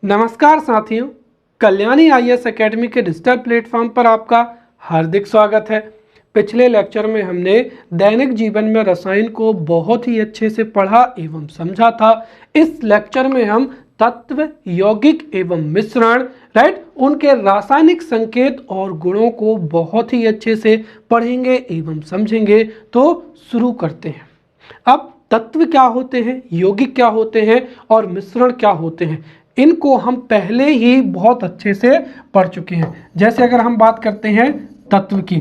नमस्कार साथियों, Kalyani IAS academy के डिजिटल प्लेटफॉर्म पर आपका हार्दिक स्वागत है। पिछले लेक्चर में हमने दैनिक जीवन में रसायन को बहुत ही अच्छे से पढ़ा एवं समझा था। इस लेक्चर में हम तत्व, यौगिक एवं मिश्रण उनके रासायनिक संकेत और गुणों को बहुत ही अच्छे से पढ़ेंगे एवं समझेंगे। तो शुरू करते हैं। अब तत्व क्या होते हैं, यौगिक क्या होते हैं और मिश्रण क्या होते हैं, इनको हम पहले ही बहुत अच्छे से पढ़ चुके हैं। जैसे अगर हम बात करते हैं तत्व की,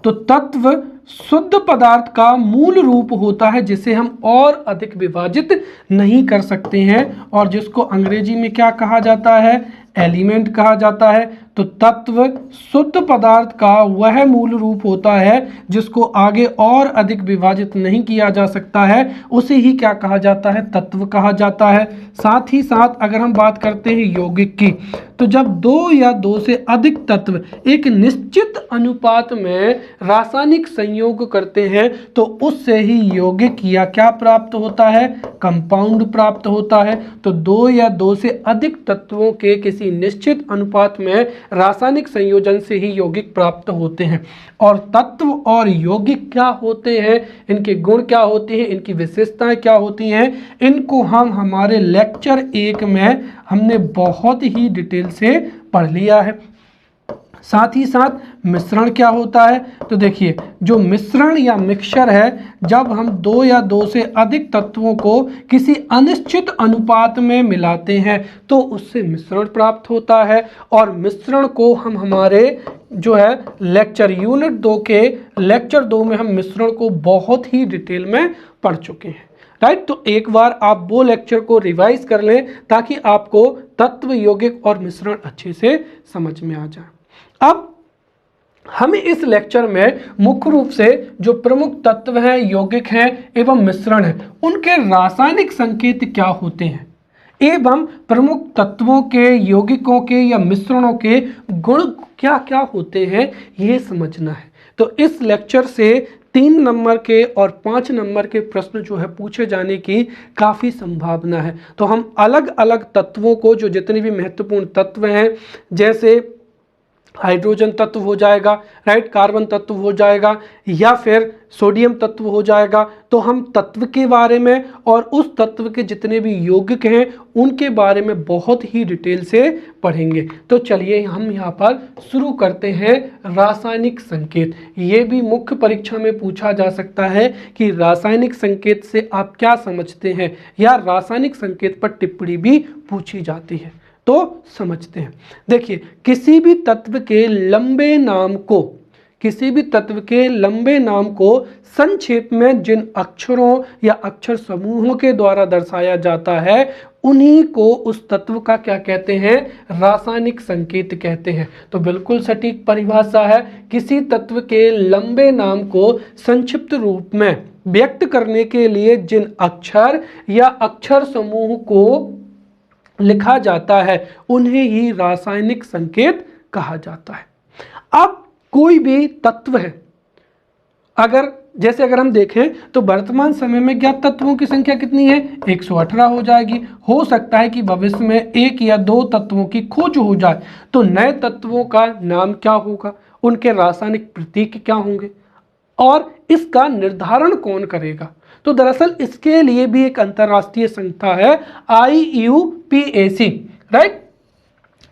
तो तत्व शुद्ध पदार्थ का मूल रूप होता है जिसे हम और अधिक विभाजित नहीं कर सकते हैं और जिसको अंग्रेजी में क्या कहा जाता है, एलिमेंट कहा जाता है। तो तत्व शुद्ध पदार्थ का वह मूल रूप होता है जिसको आगे और अधिक विभाजित नहीं किया जा सकता है, उसे ही क्या कहा जाता है, तत्व कहा जाता है। साथ ही साथ अगर हम बात करते हैं यौगिक की, तो जब दो या दो से अधिक तत्व एक निश्चित अनुपात में रासायनिक संयोग करते हैं तो उससे ही यौगिक या क्या प्राप्त होता है, कंपाउंड प्राप्त होता है। तो दो या दो से अधिक तत्वों के किसी निश्चित अनुपात में रासायनिक संयोजन से ही यौगिक प्राप्त होते हैं। और तत्व और यौगिक क्या होते हैं, इनके गुण क्या होते हैं, इनकी विशेषताएं क्या होती हैं, इनको हम हमारे लेक्चर 1 में हमने बहुत ही डिटेल से पढ़ लिया है। साथ ही साथ मिश्रण क्या होता है, तो देखिए जो मिश्रण या मिक्सचर है, जब हम दो या दो से अधिक तत्वों को किसी अनिश्चित अनुपात में मिलाते हैं तो उससे मिश्रण प्राप्त होता है। और मिश्रण को हम हमारे जो है लेक्चर यूनिट 2 के लेक्चर 2 में हम मिश्रण को बहुत ही डिटेल में पढ़ चुके हैं। तो एक बार आप वो लेक्चर को रिवाइज कर लें ताकि आपको तत्व, यौगिक और मिश्रण अच्छे से समझ में आ जाए। अब हमें इस लेक्चर में मुख्य रूप से जो प्रमुख तत्व हैं, यौगिक हैं एवं मिश्रण हैं, उनके रासायनिक संकेत क्या होते हैं एवं प्रमुख तत्वों के, यौगिकों के या मिश्रणों के गुण क्या क्या होते हैं, ये समझना है। तो इस लेक्चर से 3 नंबर के और 5 नंबर के प्रश्न जो है पूछे जाने की काफ़ी संभावना है। तो हम अलग अलग तत्वों को, जो जितने भी महत्वपूर्ण तत्व हैं, जैसे हाइड्रोजन तत्व हो जाएगा, कार्बन तत्व हो जाएगा या फिर सोडियम तत्व हो जाएगा, तो हम तत्व के बारे में और उस तत्व के जितने भी यौगिक हैं उनके बारे में बहुत ही डिटेल से पढ़ेंगे। तो चलिए हम यहाँ पर शुरू करते हैं। रासायनिक संकेत, ये भी मुख्य परीक्षा में पूछा जा सकता है कि रासायनिक संकेत से आप क्या समझते हैं, या रासायनिक संकेत पर टिप्पणी भी पूछी जाती है। तो समझते हैं। देखिए, किसी भी तत्व के लंबे नाम को संक्षेप में जिन अक्षरों या अक्षर समूहों के द्वारा दर्शाया जाता है उन्हीं को उस तत्व का क्या कहते हैं, रासायनिक संकेत कहते हैं। तो बिल्कुल सटीक परिभाषा है। किसी तत्व के लंबे नाम को संक्षिप्त रूप में व्यक्त करने के लिए जिन अक्षर या अक्षर समूह को लिखा जाता है उन्हें ही रासायनिक संकेत कहा जाता है। अब कोई भी तत्व है, अगर हम देखें तो वर्तमान समय में ज्ञात तत्वों की संख्या कितनी है, 118 हो जाएगी। हो सकता है कि भविष्य में 1 या 2 तत्वों की खोज हो जाए, तो नए तत्वों का नाम क्या होगा, उनके रासायनिक प्रतीक क्या होंगे और इसका निर्धारण कौन करेगा। तो दरअसल इसके लिए भी एक अंतरराष्ट्रीय संस्था है, IUPAC,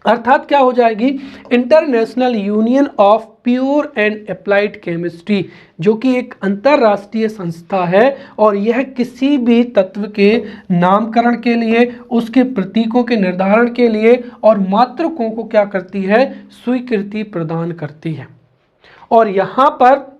अर्थात क्या हो जाएगी, international union of pure and applied chemistry, जो कि एक अंतरराष्ट्रीय संस्था है और यह किसी भी तत्व के नामकरण के लिए, उसके प्रतीकों के निर्धारण के लिए और मात्रकों को क्या करती है, स्वीकृति प्रदान करती है। और यहाँ पर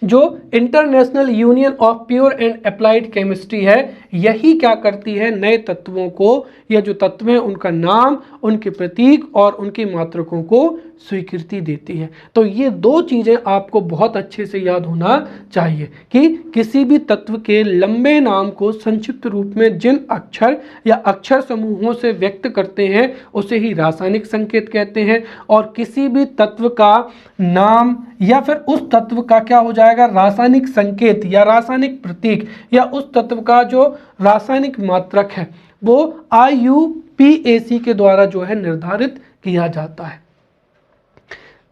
जो international union of pure and applied chemistry है, यही क्या करती है, नए तत्वों को, या जो तत्व हैं उनका नाम, उनके प्रतीक और उनकी मात्रकों को स्वीकृति देती है। तो ये 2 चीज़ें आपको बहुत अच्छे से याद होना चाहिए कि किसी भी तत्व के लंबे नाम को संक्षिप्त रूप में जिन अक्षर या अक्षर समूहों से व्यक्त करते हैं उसे ही रासायनिक संकेत कहते हैं। और किसी भी तत्व का नाम या फिर उस तत्व का क्या हो जाएगा, रासायनिक संकेत या रासायनिक प्रतीक, या उस तत्व का जो रासायनिक मात्रक है वो IUPAC के द्वारा जो है निर्धारित किया जाता है।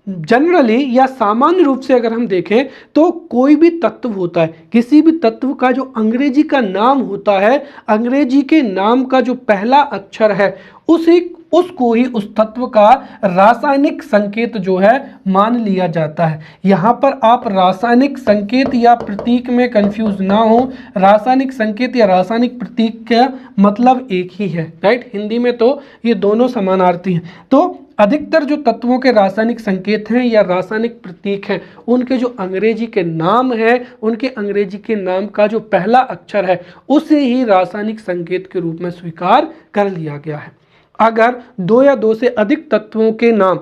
जनरली या सामान्य रूप से अगर हम देखें तो कोई भी तत्व होता है, किसी भी तत्व का जो अंग्रेजी का नाम होता है, अंग्रेजी के नाम का जो पहला अक्षर है उसको ही उस तत्व का रासायनिक संकेत जो है मान लिया जाता है। यहाँ पर आप रासायनिक संकेत या प्रतीक में कंफ्यूज ना हो। रासायनिक संकेत या रासायनिक प्रतीक का मतलब एक ही है, राइट। हिंदी में तो ये दोनों समानार्थी हैं। तो अधिकतर जो तत्वों के रासायनिक संकेत हैं या रासायनिक प्रतीक हैं, उनके जो अंग्रेजी के नाम है, उनके अंग्रेजी के नाम का जो पहला अक्षर है उसे ही रासायनिक संकेत के रूप में स्वीकार कर लिया गया है। अगर दो या दो से अधिक तत्वों के नाम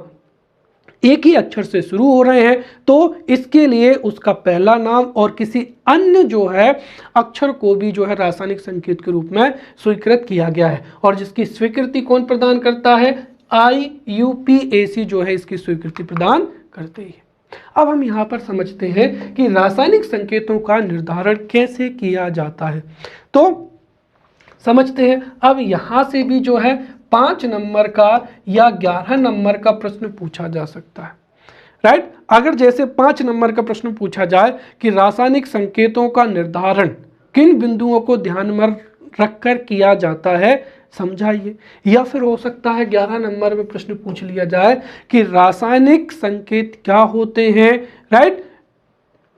एक ही अक्षर से शुरू हो रहे हैं तो इसके लिए उसका पहला नाम और किसी अन्य जो है अक्षर को भी जो है रासायनिक संकेत के रूप में स्वीकृत किया गया है, और जिसकी स्वीकृति कौन प्रदान करता है? IUPAC जो है इसकी स्वीकृति प्रदान करते हैं। अब हम यहाँ पर समझते हैं कि रासायनिक संकेतों का निर्धारण कैसे किया जाता है। तो समझते हैं। अब यहाँ से भी जो है 5 नंबर का या 11 नंबर का प्रश्न पूछा जा सकता है, राइट। अगर जैसे 5 नंबर का प्रश्न पूछा जाए कि रासायनिक संकेतों का निर्धारण किन बिंदुओं को ध्यान में रखकर किया जाता है, समझाइए। या फिर हो सकता है 11 नंबर में प्रश्न पूछ लिया जाए कि रासायनिक संकेत क्या होते हैं, राइट।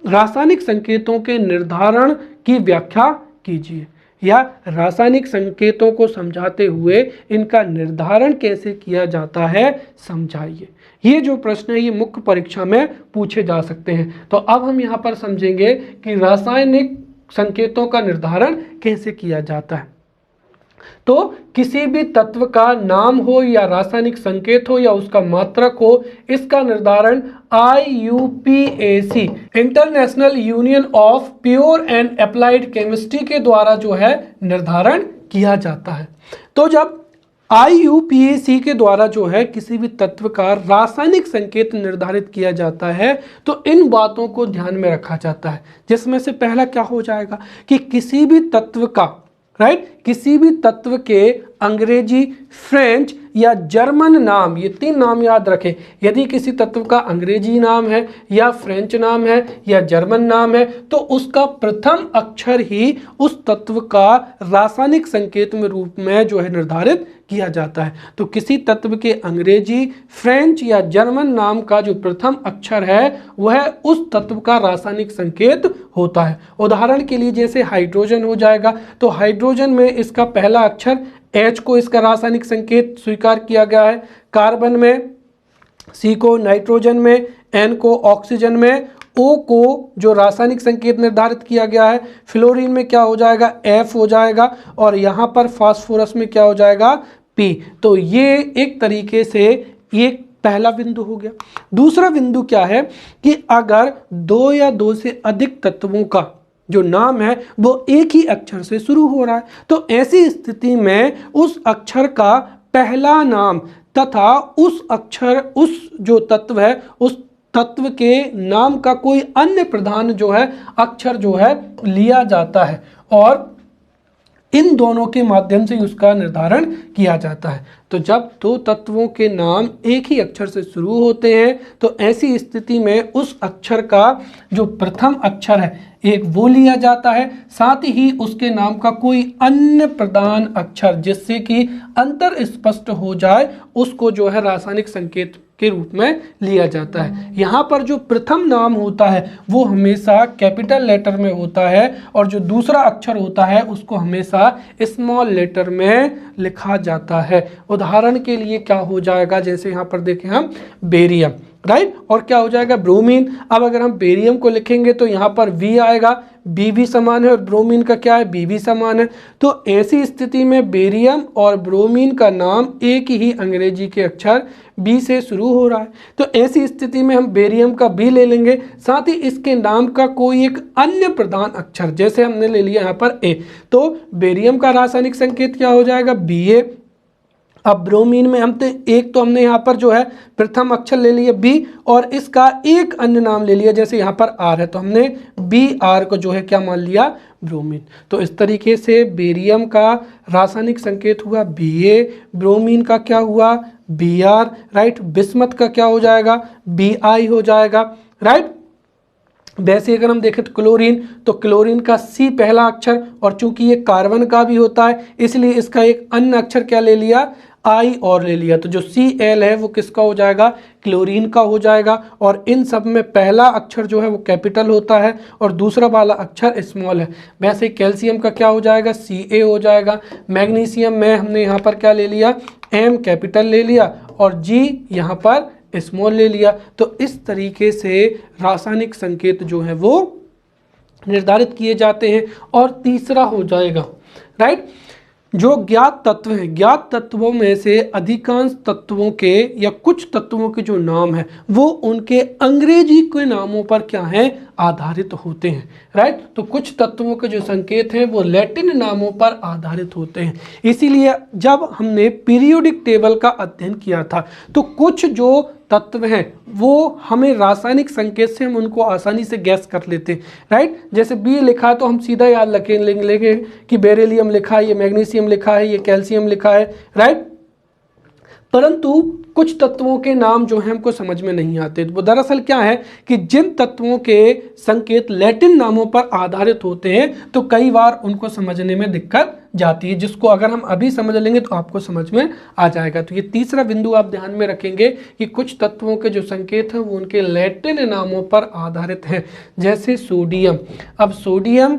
रासायनिक संकेतों के निर्धारण की व्याख्या कीजिए, या रासायनिक संकेतों को समझाते हुए इनका निर्धारण कैसे किया जाता है समझाइए। ये जो प्रश्न है ये मुख्य परीक्षा में पूछे जा सकते हैं। तो अब हम यहाँ पर समझेंगे कि रासायनिक संकेतों का निर्धारण कैसे किया जाता है। तो किसी भी तत्व का नाम हो या रासायनिक संकेत हो या उसका मात्रक हो, इसका निर्धारण IUPAC international union of pure and applied chemistry के द्वारा जो है निर्धारण किया जाता है। तो जब IUPAC के द्वारा जो है किसी भी तत्व का रासायनिक संकेत निर्धारित किया जाता है तो इन बातों को ध्यान में रखा जाता है, जिसमें से पहला क्या हो जाएगा कि किसी भी तत्व का, राइट, किसी भी तत्व के अंग्रेजी, फ्रेंच या जर्मन नाम, ये 3 नाम याद रखें। यदि किसी तत्व का अंग्रेजी नाम है या फ्रेंच नाम है या जर्मन नाम है तो उसका प्रथम अक्षर ही उस तत्व का रासायनिक संकेत में रूप में जो है निर्धारित किया जाता है। तो किसी तत्व के अंग्रेजी, फ्रेंच या जर्मन नाम का जो प्रथम अक्षर है वह उस तत्व का रासायनिक संकेत होता है। उदाहरण के लिए जैसे हाइड्रोजन हो जाएगा तो हाइड्रोजन में इसका पहला अक्षर H को इसका रासायनिक संकेत स्वीकार किया गया है, कार्बन में C को, नाइट्रोजन में N को, ऑक्सीजन में O को जो रासायनिक संकेत निर्धारित किया गया है, फ्लोरीन में क्या हो जाएगा, F हो जाएगा, और यहाँ पर फास्फोरस में क्या हो जाएगा, P। तो ये एक तरीके से ये पहला बिंदु हो गया। दूसरा बिंदु क्या है कि अगर 2 या 2 से अधिक तत्वों का जो नाम है वो एक ही अक्षर से शुरू हो रहा है तो ऐसी स्थिति में उस अक्षर का पहला नाम तथा उस जो तत्व है उस तत्व के नाम का कोई अन्य प्रधान जो है अक्षर जो है लिया जाता है और इन दोनों के माध्यम से उसका निर्धारण किया जाता है। तो जब 2 तत्वों के नाम एक ही अक्षर से शुरू होते हैं तो ऐसी स्थिति में उस अक्षर का जो प्रथम अक्षर है एक वो लिया जाता है, साथ ही उसके नाम का कोई अन्य प्रधान अक्षर जिससे कि अंतर स्पष्ट हो जाए उसको जो है रासायनिक संकेत के रूप में लिया जाता है। यहाँ पर जो प्रथम नाम होता है वो हमेशा कैपिटल लेटर में होता है और जो दूसरा अक्षर होता है उसको हमेशा स्मॉल लेटर में लिखा जाता है। उदाहरण के लिए क्या हो जाएगा, जैसे यहाँ पर देखें हम बेरियम, राइट, और क्या हो जाएगा, ब्रोमीन। अब अगर हम बेरियम को लिखेंगे तो यहाँ पर V आएगा, B भी समान है, और ब्रोमीन का क्या है, B भी समान है। तो ऐसी स्थिति में बेरियम और ब्रोमीन का नाम एक ही अंग्रेजी के अक्षर B से शुरू हो रहा है। तो ऐसी स्थिति में हम बेरियम का B ले लेंगे, साथ ही इसके नाम का कोई एक अन्य प्रधान अक्षर, जैसे हमने ले लिया यहाँ पर A, तो बेरियम का रासायनिक संकेत क्या हो जाएगा, Ba, अब ब्रोमीन में एक तो हमने यहाँ पर जो है प्रथम अक्षर ले लिया बी और इसका एक अन्य नाम ले लिया, जैसे यहाँ पर आर है तो हमने बी आर को जो है क्या मान लिया, ब्रोमीन। तो इस तरीके से बेरियम का रासायनिक संकेत हुआ Ba, ब्रोमीन का क्या हुआ Br, राइट। बिस्मथ का क्या हो जाएगा Bi हो जाएगा, राइट। वैसे अगर हम देखें तो क्लोरीन का सी पहला अक्षर, और चूंकि ये कार्बन का भी होता है इसलिए इसका एक अन्य अक्षर क्या ले लिया, आई और ले लिया। तो जो Cl है वो किसका हो जाएगा, क्लोरीन का हो जाएगा। और इन सब में पहला अक्षर जो है वो कैपिटल होता है और दूसरा वाला अक्षर स्मॉल है। वैसे कैल्शियम का क्या हो जाएगा, Ca हो जाएगा। मैग्नीशियम में हमने यहाँ पर क्या ले लिया, M कैपिटल ले लिया और G यहाँ पर स्मॉल ले लिया। तो इस तरीके से रासायनिक संकेत जो है वो निर्धारित किए जाते हैं। और तीसरा हो जाएगा, राइट, जो ज्ञात तत्व हैं, ज्ञात तत्वों में से अधिकांश तत्वों के या कुछ तत्वों के जो नाम है वो उनके अंग्रेजी के नामों पर क्या है, आधारित होते हैं, राइट। तो कुछ तत्वों के जो संकेत हैं वो लैटिन नामों पर आधारित होते हैं। इसीलिए जब हमने पीरियोडिक टेबल का अध्ययन किया था तो कुछ जो तत्व हैं वो हमें रासायनिक संकेत से हम उनको आसानी से गैस कर लेते हैं, राइट। जैसे बी लिखा है तो हम सीधा याद रखेंगे कि बेरिलियम लिखा है, ये मैग्नीशियम लिखा है, ये कैल्शियम लिखा है, राइट। परंतु कुछ तत्वों के नाम जो हैं हमको समझ में नहीं आते। वो दरअसल क्या है कि जिन तत्वों के संकेत लैटिन नामों पर आधारित होते हैं तो कई बार उनको समझने में दिक्कत जाती है, जिसको अगर हम अभी समझ लेंगे तो आपको समझ में आ जाएगा। तो ये तीसरा बिंदु आप ध्यान में रखेंगे कि कुछ तत्वों के जो संकेत हैं वो उनके लैटिन नामों पर आधारित हैं। जैसे सोडियम, अब सोडियम,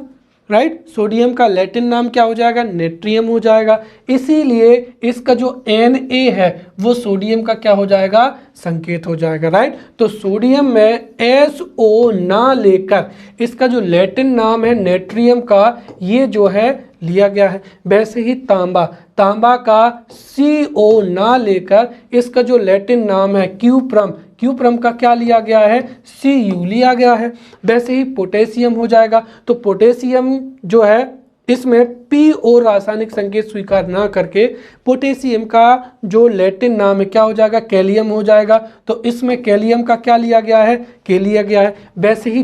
राइट, सोडियम का लैटिन नाम क्या हो जाएगा, नेट्रियम हो जाएगा। इसीलिए इसका जो Na है वो सोडियम का क्या हो जाएगा, संकेत हो जाएगा, राइट। तो सोडियम में SO ना लेकर इसका जो लैटिन नाम है नेट्रियम का, ये जो है लिया गया है। वैसे ही तांबा का CO ना लेकर इसका जो लैटिन नाम है क्यूप्रम का क्या लिया गया है, Cu लिया गया है। वैसे ही पोटेशियम हो जाएगा। तो पोटेशियम जो है इसमें PO रासायनिक संकेत स्वीकार ना करके पोटेशियम का जो लैटिन नाम है क्या हो जाएगा, कैलियम हो जाएगा। तो इसमें कैलियम का क्या लिया गया है, के लिया गया है। वैसे ही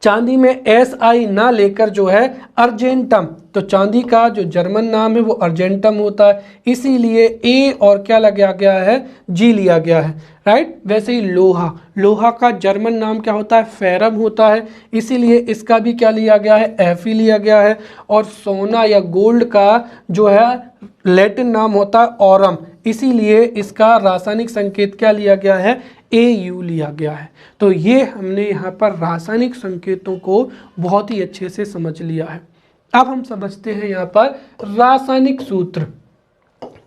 चांदी में SI ना लेकर जो है अर्जेंटम, तो चांदी का जो जर्मन नाम है वो अर्जेंटम होता है, इसीलिए A और क्या लगाया गया है, G लिया गया है, राइट। वैसे ही लोहा का जर्मन नाम क्या होता है, फेरम होता है, इसीलिए इसका भी क्या लिया गया है, Fe लिया गया है। और सोना या गोल्ड का जो है लैटिन नाम होता है ऑरम, इसीलिए इसका रासायनिक संकेत क्या लिया गया है, Au लिया गया है। तो ये हमने यहाँ पर रासायनिक संकेतों को बहुत ही अच्छे से समझ लिया है। अब हम समझते हैं यहाँ पर रासायनिक सूत्र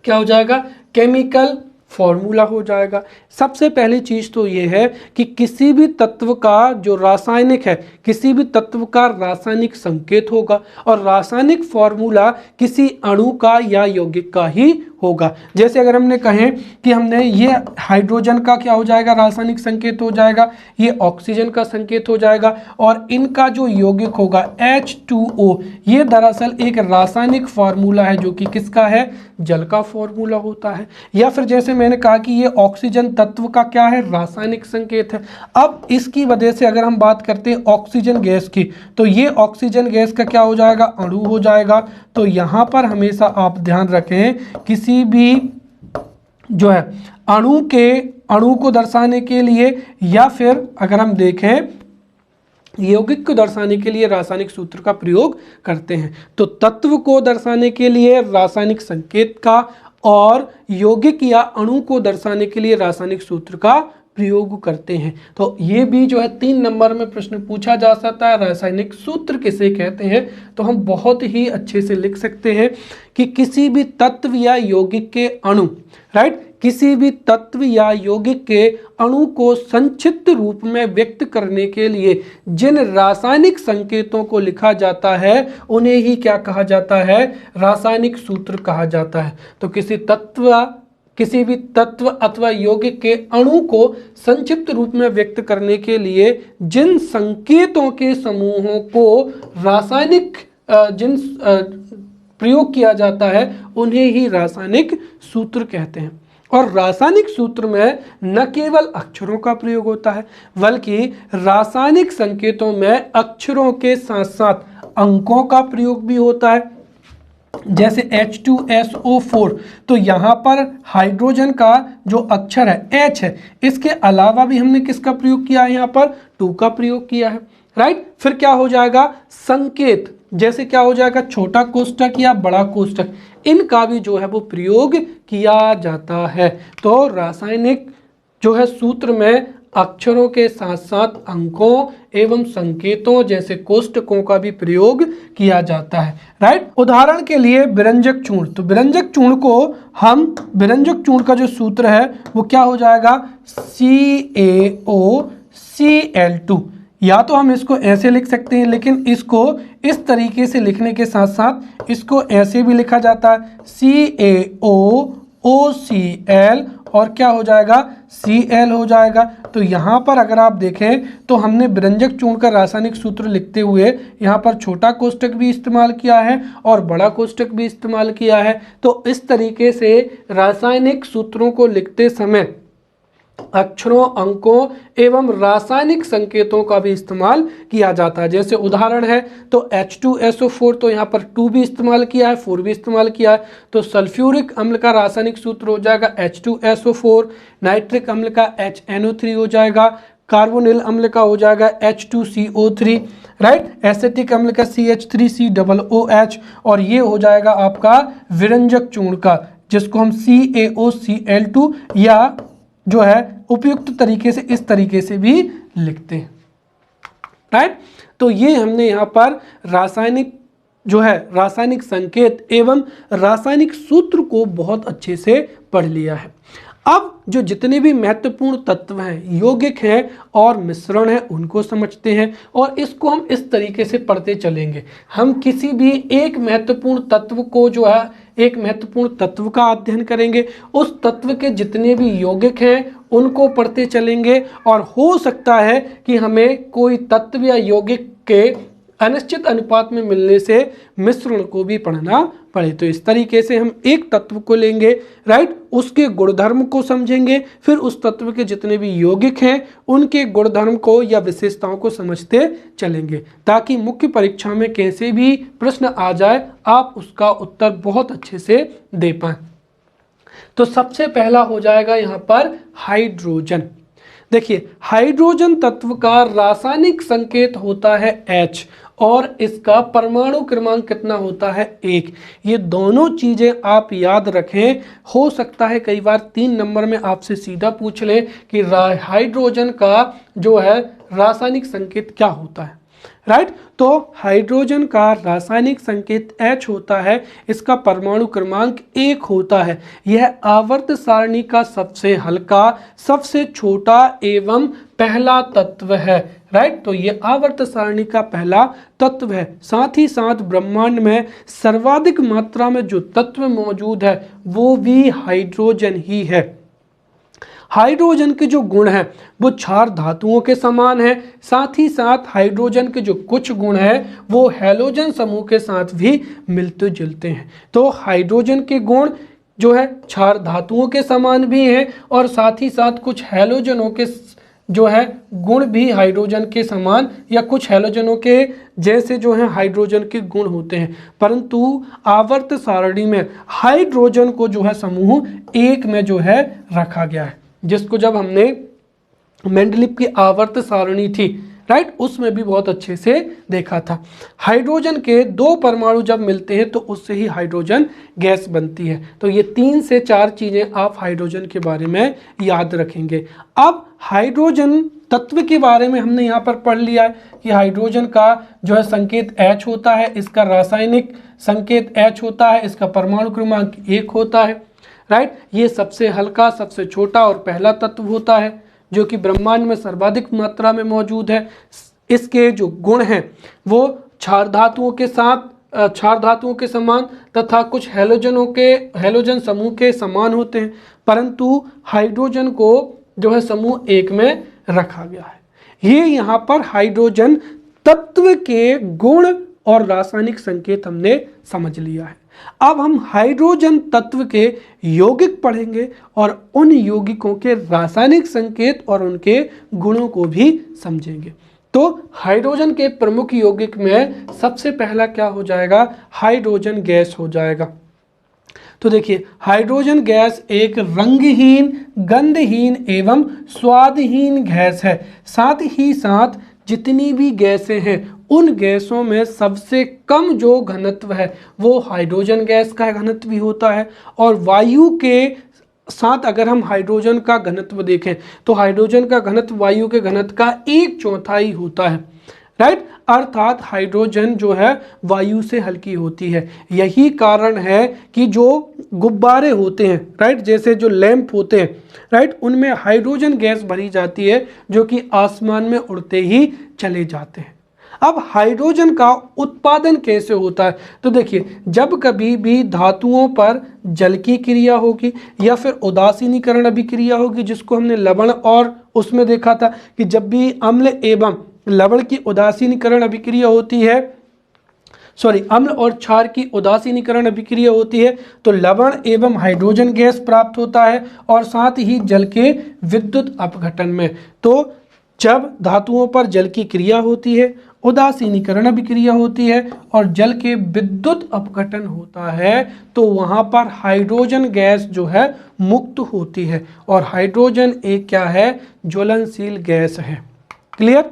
क्या हो जाएगा, केमिकल फॉर्मूला हो जाएगा। सबसे पहली चीज तो ये है कि किसी भी तत्व का जो रासायनिक है, किसी भी तत्व का रासायनिक संकेत होगा और रासायनिक फॉर्मूला किसी अणु का या यौगिक का ही होगा। जैसे अगर हमने कहें कि हमने ये हाइड्रोजन का क्या हो जाएगा, रासायनिक संकेत हो जाएगा, ये ऑक्सीजन का संकेत हो जाएगा और इनका जो यौगिक होगा H2O, ये दरअसल एक रासायनिक फॉर्मूला है जो कि किसका है, जल का फॉर्मूला होता है। या फिर जैसे मैंने कहा कि ये ऑक्सीजन तत्व का क्या है, रासायनिक संकेत है। अब इसकी वजह से अगर हम बात करते हैं ऑक्सीजन गैस की, तो ये ऑक्सीजन गैस का क्या हो जाएगा, अणु हो जाएगा। तो यहाँ पर हमेशा आप ध्यान रखें, किसी भी जो है अणु को दर्शाने के लिए या फिर अगर हम देखें यौगिक को दर्शाने के लिए रासायनिक सूत्र का प्रयोग करते हैं। तो तत्व को दर्शाने के लिए रासायनिक संकेत का और यौगिक या अणु को दर्शाने के लिए रासायनिक सूत्र का प्रयोग करते हैं। तो ये भी जो है 3 नंबर में प्रश्न पूछा जा सकता है, रासायनिक सूत्र किसे कहते हैं। तो हम बहुत ही अच्छे से लिख सकते हैं कि किसी भी तत्व या यौगिक के अणु, राइट, किसी भी तत्व या यौगिक के अणु को संक्षिप्त रूप में व्यक्त करने के लिए जिन रासायनिक संकेतों को लिखा जाता है उन्हें ही क्या कहा जाता है, रासायनिक सूत्र कहा जाता है। तो किसी भी तत्व अथवा यौगिक के अणु को संक्षिप्त रूप में व्यक्त करने के लिए जिन संकेतों के समूहों को प्रयोग किया जाता है उन्हें ही रासायनिक सूत्र कहते हैं। और रासायनिक सूत्र में न केवल अक्षरों का प्रयोग होता है बल्कि रासायनिक संकेतों में अक्षरों के साथ साथ अंकों का प्रयोग भी होता है। जैसे H2SO4, तो यहाँ पर हाइड्रोजन का जो अक्षर है H है, इसके अलावा भी हमने किसका प्रयोग किया है, यहाँ पर 2 का प्रयोग किया है, राइट। फिर क्या हो जाएगा, संकेत, जैसे क्या हो जाएगा, छोटा कोष्ठक या बड़ा कोष्ठक, इनका भी जो है वो प्रयोग किया जाता है। तो रासायनिक जो है सूत्र में अक्षरों के साथ साथ अंकों एवं संकेतों जैसे कोष्ठकों का भी प्रयोग किया जाता है, राइट। उदाहरण के लिए विरंजक चूर्ण, तो विरंजक चूर्ण को हम, विरंजक चूर्ण का जो सूत्र है वो क्या हो जाएगा, CaOCl2, या तो हम इसको ऐसे लिख सकते हैं, लेकिन इसको इस तरीके से लिखने के साथ साथ इसको ऐसे भी लिखा जाता है, CaOCl और क्या हो जाएगा, Cl हो जाएगा। तो यहाँ पर अगर आप देखें तो हमने विरंजक चूर्ण का रासायनिक सूत्र लिखते हुए यहाँ पर छोटा कोष्ठक भी इस्तेमाल किया है और बड़ा कोष्ठक भी इस्तेमाल किया है। तो इस तरीके से रासायनिक सूत्रों को लिखते समय अक्षरों, अंकों एवं रासायनिक संकेतों का भी इस्तेमाल किया जाता है। जैसे उदाहरण है तो H2SO4, तो यहाँ पर 2 भी इस्तेमाल किया है, 4 भी इस्तेमाल किया है। तो सल्फ्यूरिक अम्ल का रासायनिक सूत्र हो जाएगा H2SO4, नाइट्रिक अम्ल का HNO3 हो जाएगा, कार्बोनिल अम्ल का हो जाएगा H2CO3, राइट, एसिटिक अम्ल का CH3COOH, और ये हो जाएगा आपका विरंजक चूर्ण का, जिसको हम CaOCl2 या जो है उपयुक्त तरीके से इस तरीके से भी लिखते हैं, राइट। तो ये हमने यहाँ पर रासायनिक जो है रासायनिक संकेत एवं रासायनिक सूत्र को बहुत अच्छे से पढ़ लिया है। अब जो जितने भी महत्वपूर्ण तत्व हैं, यौगिक हैं और मिश्रण हैं, उनको समझते हैं और इसको हम इस तरीके से पढ़ते चलेंगे। हम किसी भी एक महत्वपूर्ण तत्व को जो है, एक महत्वपूर्ण तत्व का अध्ययन करेंगे, उस तत्व के जितने भी यौगिक हैं उनको पढ़ते चलेंगे, और हो सकता है कि हमें कोई तत्व या यौगिक के अनिश्चित अनुपात में मिलने से मिश्रण को भी पढ़ना पड़े। तो इस तरीके से हम एक तत्व को लेंगे, राइट, उसके गुणधर्म को समझेंगे, फिर उस तत्व के जितने भी यौगिक हैं उनके गुणधर्म को या विशेषताओं को समझते चलेंगे, ताकि मुख्य परीक्षा में कैसे भी प्रश्न आ जाए आप उसका उत्तर बहुत अच्छे से दे पाएं। तो सबसे पहला हो जाएगा यहाँ पर हाइड्रोजन। देखिए, हाइड्रोजन तत्व का रासायनिक संकेत होता है H और इसका परमाणु क्रमांक कितना होता है, 1। ये दोनों चीजें आप याद रखें। हो सकता है कई बार 3 नंबर में आपसे सीधा पूछ ले कि हाइड्रोजन का जो है रासायनिक संकेत क्या होता है, राइट। तो हाइड्रोजन का रासायनिक संकेत H होता है, इसका परमाणु क्रमांक 1 होता है। यह आवर्त सारणी का सबसे हल्का, सबसे छोटा एवं पहला तत्व है, राइट। तो ये आवर्त सारणी का पहला तत्व है। साथ ही साथ ब्रह्मांड में सर्वाधिक मात्रा में जो तत्व मौजूद है वो भी हाइड्रोजन ही है। हाइड्रोजन के जो गुण हैं वो क्षार धातुओं के समान है। साथ ही साथ हाइड्रोजन के जो कुछ गुण हैं वो हैलोजन समूह के साथ भी मिलते जुलते हैं। तो हाइड्रोजन के गुण जो है क्षार धातुओं के समान भी हैं और साथ ही साथ कुछ हैलोजनों के जो है गुण भी हाइड्रोजन के समान या कुछ हैलोजनों के जैसे जो है हाइड्रोजन के गुण होते हैं। परंतु आवर्त सारणी में हाइड्रोजन को जो है समूह 1 में जो है रखा गया है, जिसको जब हमने मेंडलीव की आवर्त सारणी थी, राइट, उसमें भी बहुत अच्छे से देखा था। हाइड्रोजन के 2 परमाणु जब मिलते हैं तो उससे ही हाइड्रोजन गैस बनती है। तो ये 3 से 4 चीजें आप हाइड्रोजन के बारे में याद रखेंगे। अब हाइड्रोजन तत्व के बारे में हमने यहाँ पर पढ़ लिया है कि हाइड्रोजन का जो है संकेत H होता है, इसका रासायनिक संकेत H होता है, इसका परमाणु क्रमांक 1 होता है, राइट। ये सबसे हल्का, सबसे छोटा और पहला तत्व होता है जो कि ब्रह्मांड में सर्वाधिक मात्रा में मौजूद है। इसके जो गुण हैं वो क्षार धातुओं के साथ क्षार धातुओं के समान तथा कुछ हैलोजन समूह के समान होते हैं, परंतु हाइड्रोजन को जो है समूह 1 में रखा गया है। ये यहाँ पर हाइड्रोजन तत्व के गुण और रासायनिक संकेत हमने समझ लिया है। अब हम हाइड्रोजन तत्व के यौगिक पढ़ेंगे और उन यौगिकों के रासायनिक संकेत और उनके गुणों को भी समझेंगे। तो हाइड्रोजन के प्रमुख यौगिक में सबसे पहला क्या हो जाएगा, हाइड्रोजन गैस हो जाएगा। तो देखिए, हाइड्रोजन गैस एक रंगहीन, गंधहीन एवं स्वादहीन गैस है। साथ ही साथ जितनी भी गैसें हैं उन गैसों में सबसे कम जो घनत्व है वो हाइड्रोजन गैस का घनत्व भी होता है। और वायु के साथ अगर हम हाइड्रोजन का घनत्व देखें तो हाइड्रोजन का घनत्व वायु के घनत्व का 1/4 होता है, राइट। अर्थात हाइड्रोजन जो है वायु से हल्की होती है। यही कारण है कि जो गुब्बारे होते हैं, राइट, जैसे जो लैंप होते हैं, राइट, उनमें हाइड्रोजन गैस भरी जाती है जो कि आसमान में उड़ते ही चले जाते हैं। अब हाइड्रोजन का उत्पादन कैसे होता है, तो देखिए, जब कभी भी धातुओं पर जल की क्रिया होगी या फिर उदासीनीकरण अभिक्रिया होगी, जिसको हमने लवण और उसमें देखा था कि जब भी अम्ल एवं लवण की उदासीनीकरण अभिक्रिया होती है, अम्ल और क्षार की उदासीनीकरण अभिक्रिया होती है तो लवण एवं हाइड्रोजन गैस प्राप्त होता है, और साथ ही जल के विद्युत अपघटन में। तो जब धातुओं पर जल की क्रिया होती है, उदासीनीकरण अभिक्रिया होती है और जल के विद्युत अपघटन होता है, तो वहां पर हाइड्रोजन गैस जो है मुक्त होती है। और हाइड्रोजन एक क्या है, ज्वलनशील गैस है। क्लियर।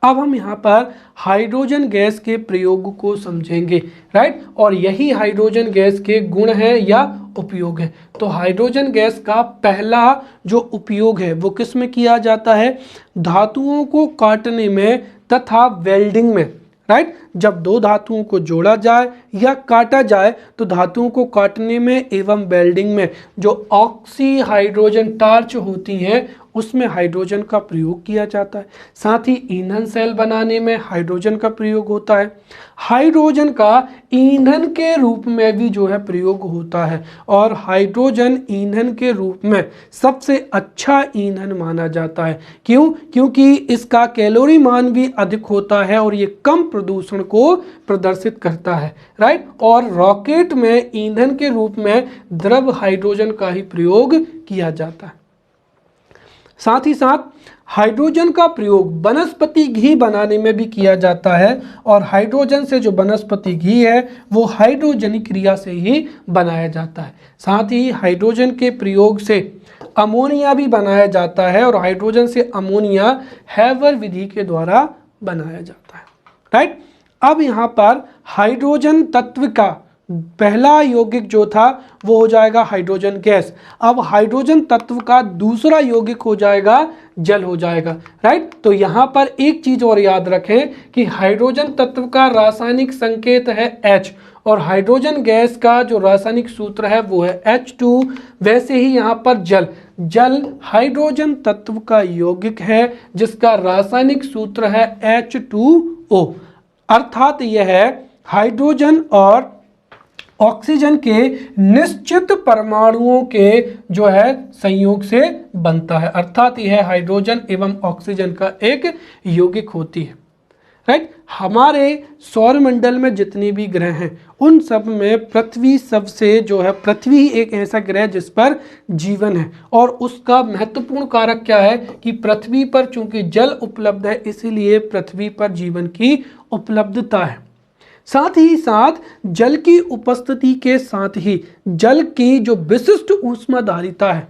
अब हम यहाँ पर हाइड्रोजन गैस के प्रयोग को समझेंगे, राइट, और यही हाइड्रोजन गैस के गुण है या उपयोग है। तो हाइड्रोजन गैस का पहला जो उपयोग है वो किस में किया जाता है, धातुओं को काटने में तथा वेल्डिंग में, राइट। जब दो धातुओं को जोड़ा जाए या काटा जाए तो धातुओं को काटने में एवं वेल्डिंग में जो ऑक्सी हाइड्रोजन टार्च होती हैं उसमें हाइड्रोजन का प्रयोग किया जाता है। साथ ही ईंधन सेल बनाने में हाइड्रोजन का प्रयोग होता है। हाइड्रोजन का ईंधन के रूप में भी जो है प्रयोग होता है, और हाइड्रोजन ईंधन के रूप में सबसे अच्छा ईंधन माना जाता है। क्यों? क्योंकि इसका कैलोरी मान भी अधिक होता है और ये कम प्रदूषण को प्रदर्शित करता है, राइट। और रॉकेट में ईंधन के रूप में द्रव हाइड्रोजन का ही प्रयोग किया जाता है। साथ ही साथ हाइड्रोजन का प्रयोग वनस्पति घी बनाने में भी किया जाता है, और हाइड्रोजन से जो वनस्पति घी है वो हाइड्रोजनिक क्रिया से ही बनाया जाता है। साथ ही हाइड्रोजन के प्रयोग से अमोनिया भी बनाया जाता है, और हाइड्रोजन से अमोनिया हैवर विधि के द्वारा बनाया जाता है, राइट। अब यहाँ पर हाइड्रोजन तत्व का पहला यौगिक जो था वो हो जाएगा हाइड्रोजन गैस। अब हाइड्रोजन तत्व का दूसरा यौगिक हो जाएगा जल हो जाएगा, राइट। तो यहाँ पर एक चीज और याद रखें कि हाइड्रोजन तत्व का रासायनिक संकेत है H, और हाइड्रोजन गैस का जो रासायनिक सूत्र है वो है H2। वैसे ही यहाँ पर जल हाइड्रोजन तत्व का यौगिक है जिसका रासायनिक सूत्र है H2O। अर्थात यह है हाइड्रोजन और ऑक्सीजन के निश्चित परमाणुओं के जो है संयोग से बनता है। अर्थात यह हाइड्रोजन एवं ऑक्सीजन का एक यौगिक होती है, राइट। हमारे सौरमंडल में जितने भी ग्रह हैं उन सब में पृथ्वी सबसे जो है, पृथ्वी एक ऐसा ग्रह जिस पर जीवन है, और उसका महत्वपूर्ण कारक क्या है कि पृथ्वी पर चूंकि जल उपलब्ध है इसीलिए पृथ्वी पर जीवन की उपलब्धता है। साथ ही साथ जल की उपस्थिति के साथ ही जल की जो विशिष्ट ऊष्माधारिता है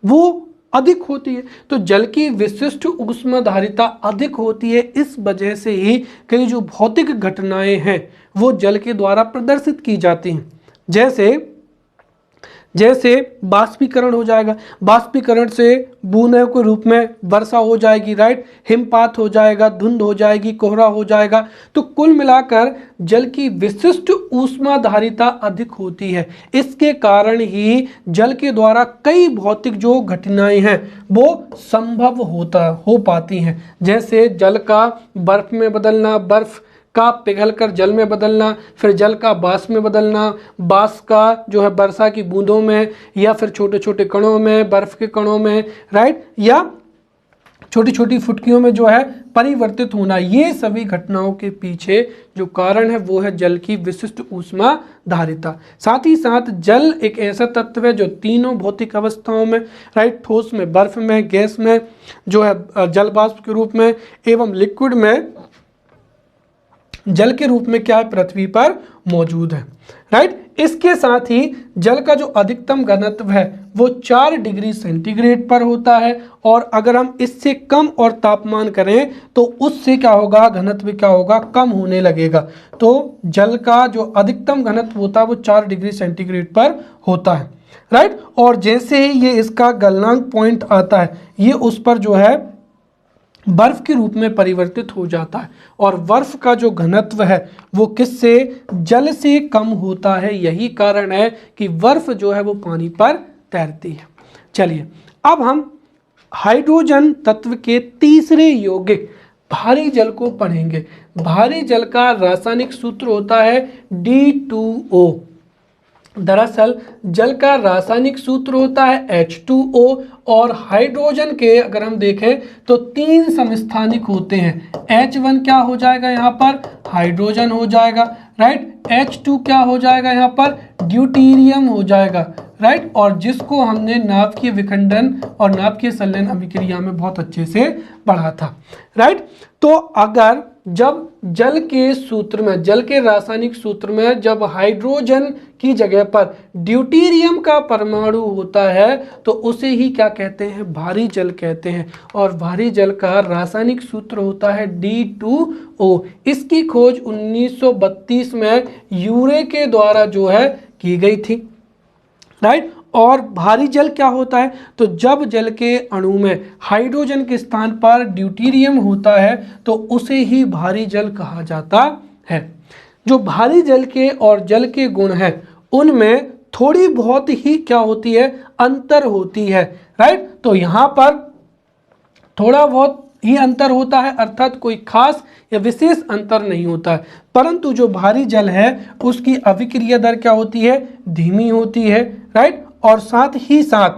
वो अधिक होती है। तो जल की विशिष्ट ऊष्माधारिता अधिक होती है, इस वजह से ही कई जो भौतिक घटनाएं हैं वो जल के द्वारा प्रदर्शित की जाती हैं। जैसे बाष्पीकरण हो जाएगा, बाष्पीकरण से बूंदों के रूप में वर्षा हो जाएगी, राइट, हिमपात हो जाएगा, धुंध हो जाएगी, कोहरा हो जाएगा। तो कुल मिलाकर जल की विशिष्ट ऊष्माधारिता अधिक होती है। इसके कारण ही जल के द्वारा कई भौतिक जो घटनाएं हैं वो संभव हो पाती हैं। जैसे जल का बर्फ में बदलना, बर्फ का पिघलकर जल में बदलना, फिर जल का बाष्प में बदलना, बाष्प का जो है वर्षा की बूंदों में, या फिर छोटे छोटे कणों में, बर्फ के कणों में, राइट, या छोटी छोटी फुटकियों में जो है परिवर्तित होना, ये सभी घटनाओं के पीछे जो कारण है वो है जल की विशिष्ट ऊष्मा धारिता। साथ ही साथ जल एक ऐसा तत्व है जो तीनों भौतिक अवस्थाओं में, राइट, ठोस में, बर्फ में, गैस में, जो है जल वाष्प के रूप में, एवं लिक्विड में जल के रूप में क्या है, पृथ्वी पर मौजूद है, राइट। इसके साथ ही जल का जो अधिकतम घनत्व है वो 4 डिग्री सेंटीग्रेड पर होता है, और अगर हम इससे कम और तापमान करें तो उससे क्या होगा, घनत्व क्या होगा, कम होने लगेगा। तो जल का जो अधिकतम घनत्व होता है वो 4 डिग्री सेंटीग्रेड पर होता है, राइट। और जैसे ही ये इसका गलनांक पॉइंट आता है, ये उस पर जो है बर्फ के रूप में परिवर्तित हो जाता है, और बर्फ का जो घनत्व है वो किससे, जल से कम होता है। यही कारण है कि बर्फ जो है वो पानी पर तैरती है। चलिए अब हम हाइड्रोजन तत्व के तीसरे यौगिक भारी जल को पढ़ेंगे। भारी जल का रासायनिक सूत्र होता है D2O। दरअसल जल का रासायनिक सूत्र होता है H2O, और हाइड्रोजन के अगर हम देखें तो 3 समस्थानिक होते हैं। H1 क्या हो जाएगा, यहाँ पर हाइड्रोजन हो जाएगा, राइट। H2 क्या हो जाएगा, यहाँ पर ड्यूटेरियम हो जाएगा, राइट। और जिसको हमने नाभिकीय विखंडन और नाभिकीय संलयन अभिक्रिया में बहुत अच्छे से पढ़ा था, राइट। तो अगर जब जल के सूत्र में, जल के रासायनिक सूत्र में जब हाइड्रोजन की जगह पर ड्यूटेरियम का परमाणु होता है तो उसे ही क्या कहते हैं, भारी जल कहते हैं। और भारी जल का रासायनिक सूत्र होता है D2O। इसकी खोज 1932 में यूरे के द्वारा जो है की गई थी, राइट। और भारी जल क्या होता है, तो जब जल के अणु में हाइड्रोजन के स्थान पर ड्यूटेरियम होता है तो उसे ही भारी जल कहा जाता है। जो भारी जल के और जल के गुण हैं उनमें थोड़ी बहुत ही क्या होती है, अंतर होती है, राइट। तो यहाँ पर थोड़ा बहुत ही अंतर होता है, अर्थात कोई खास या विशेष अंतर नहीं होता है। परंतु जो भारी जल है उसकी अभिक्रिया दर क्या होती है, धीमी होती है, राइट। और साथ ही साथ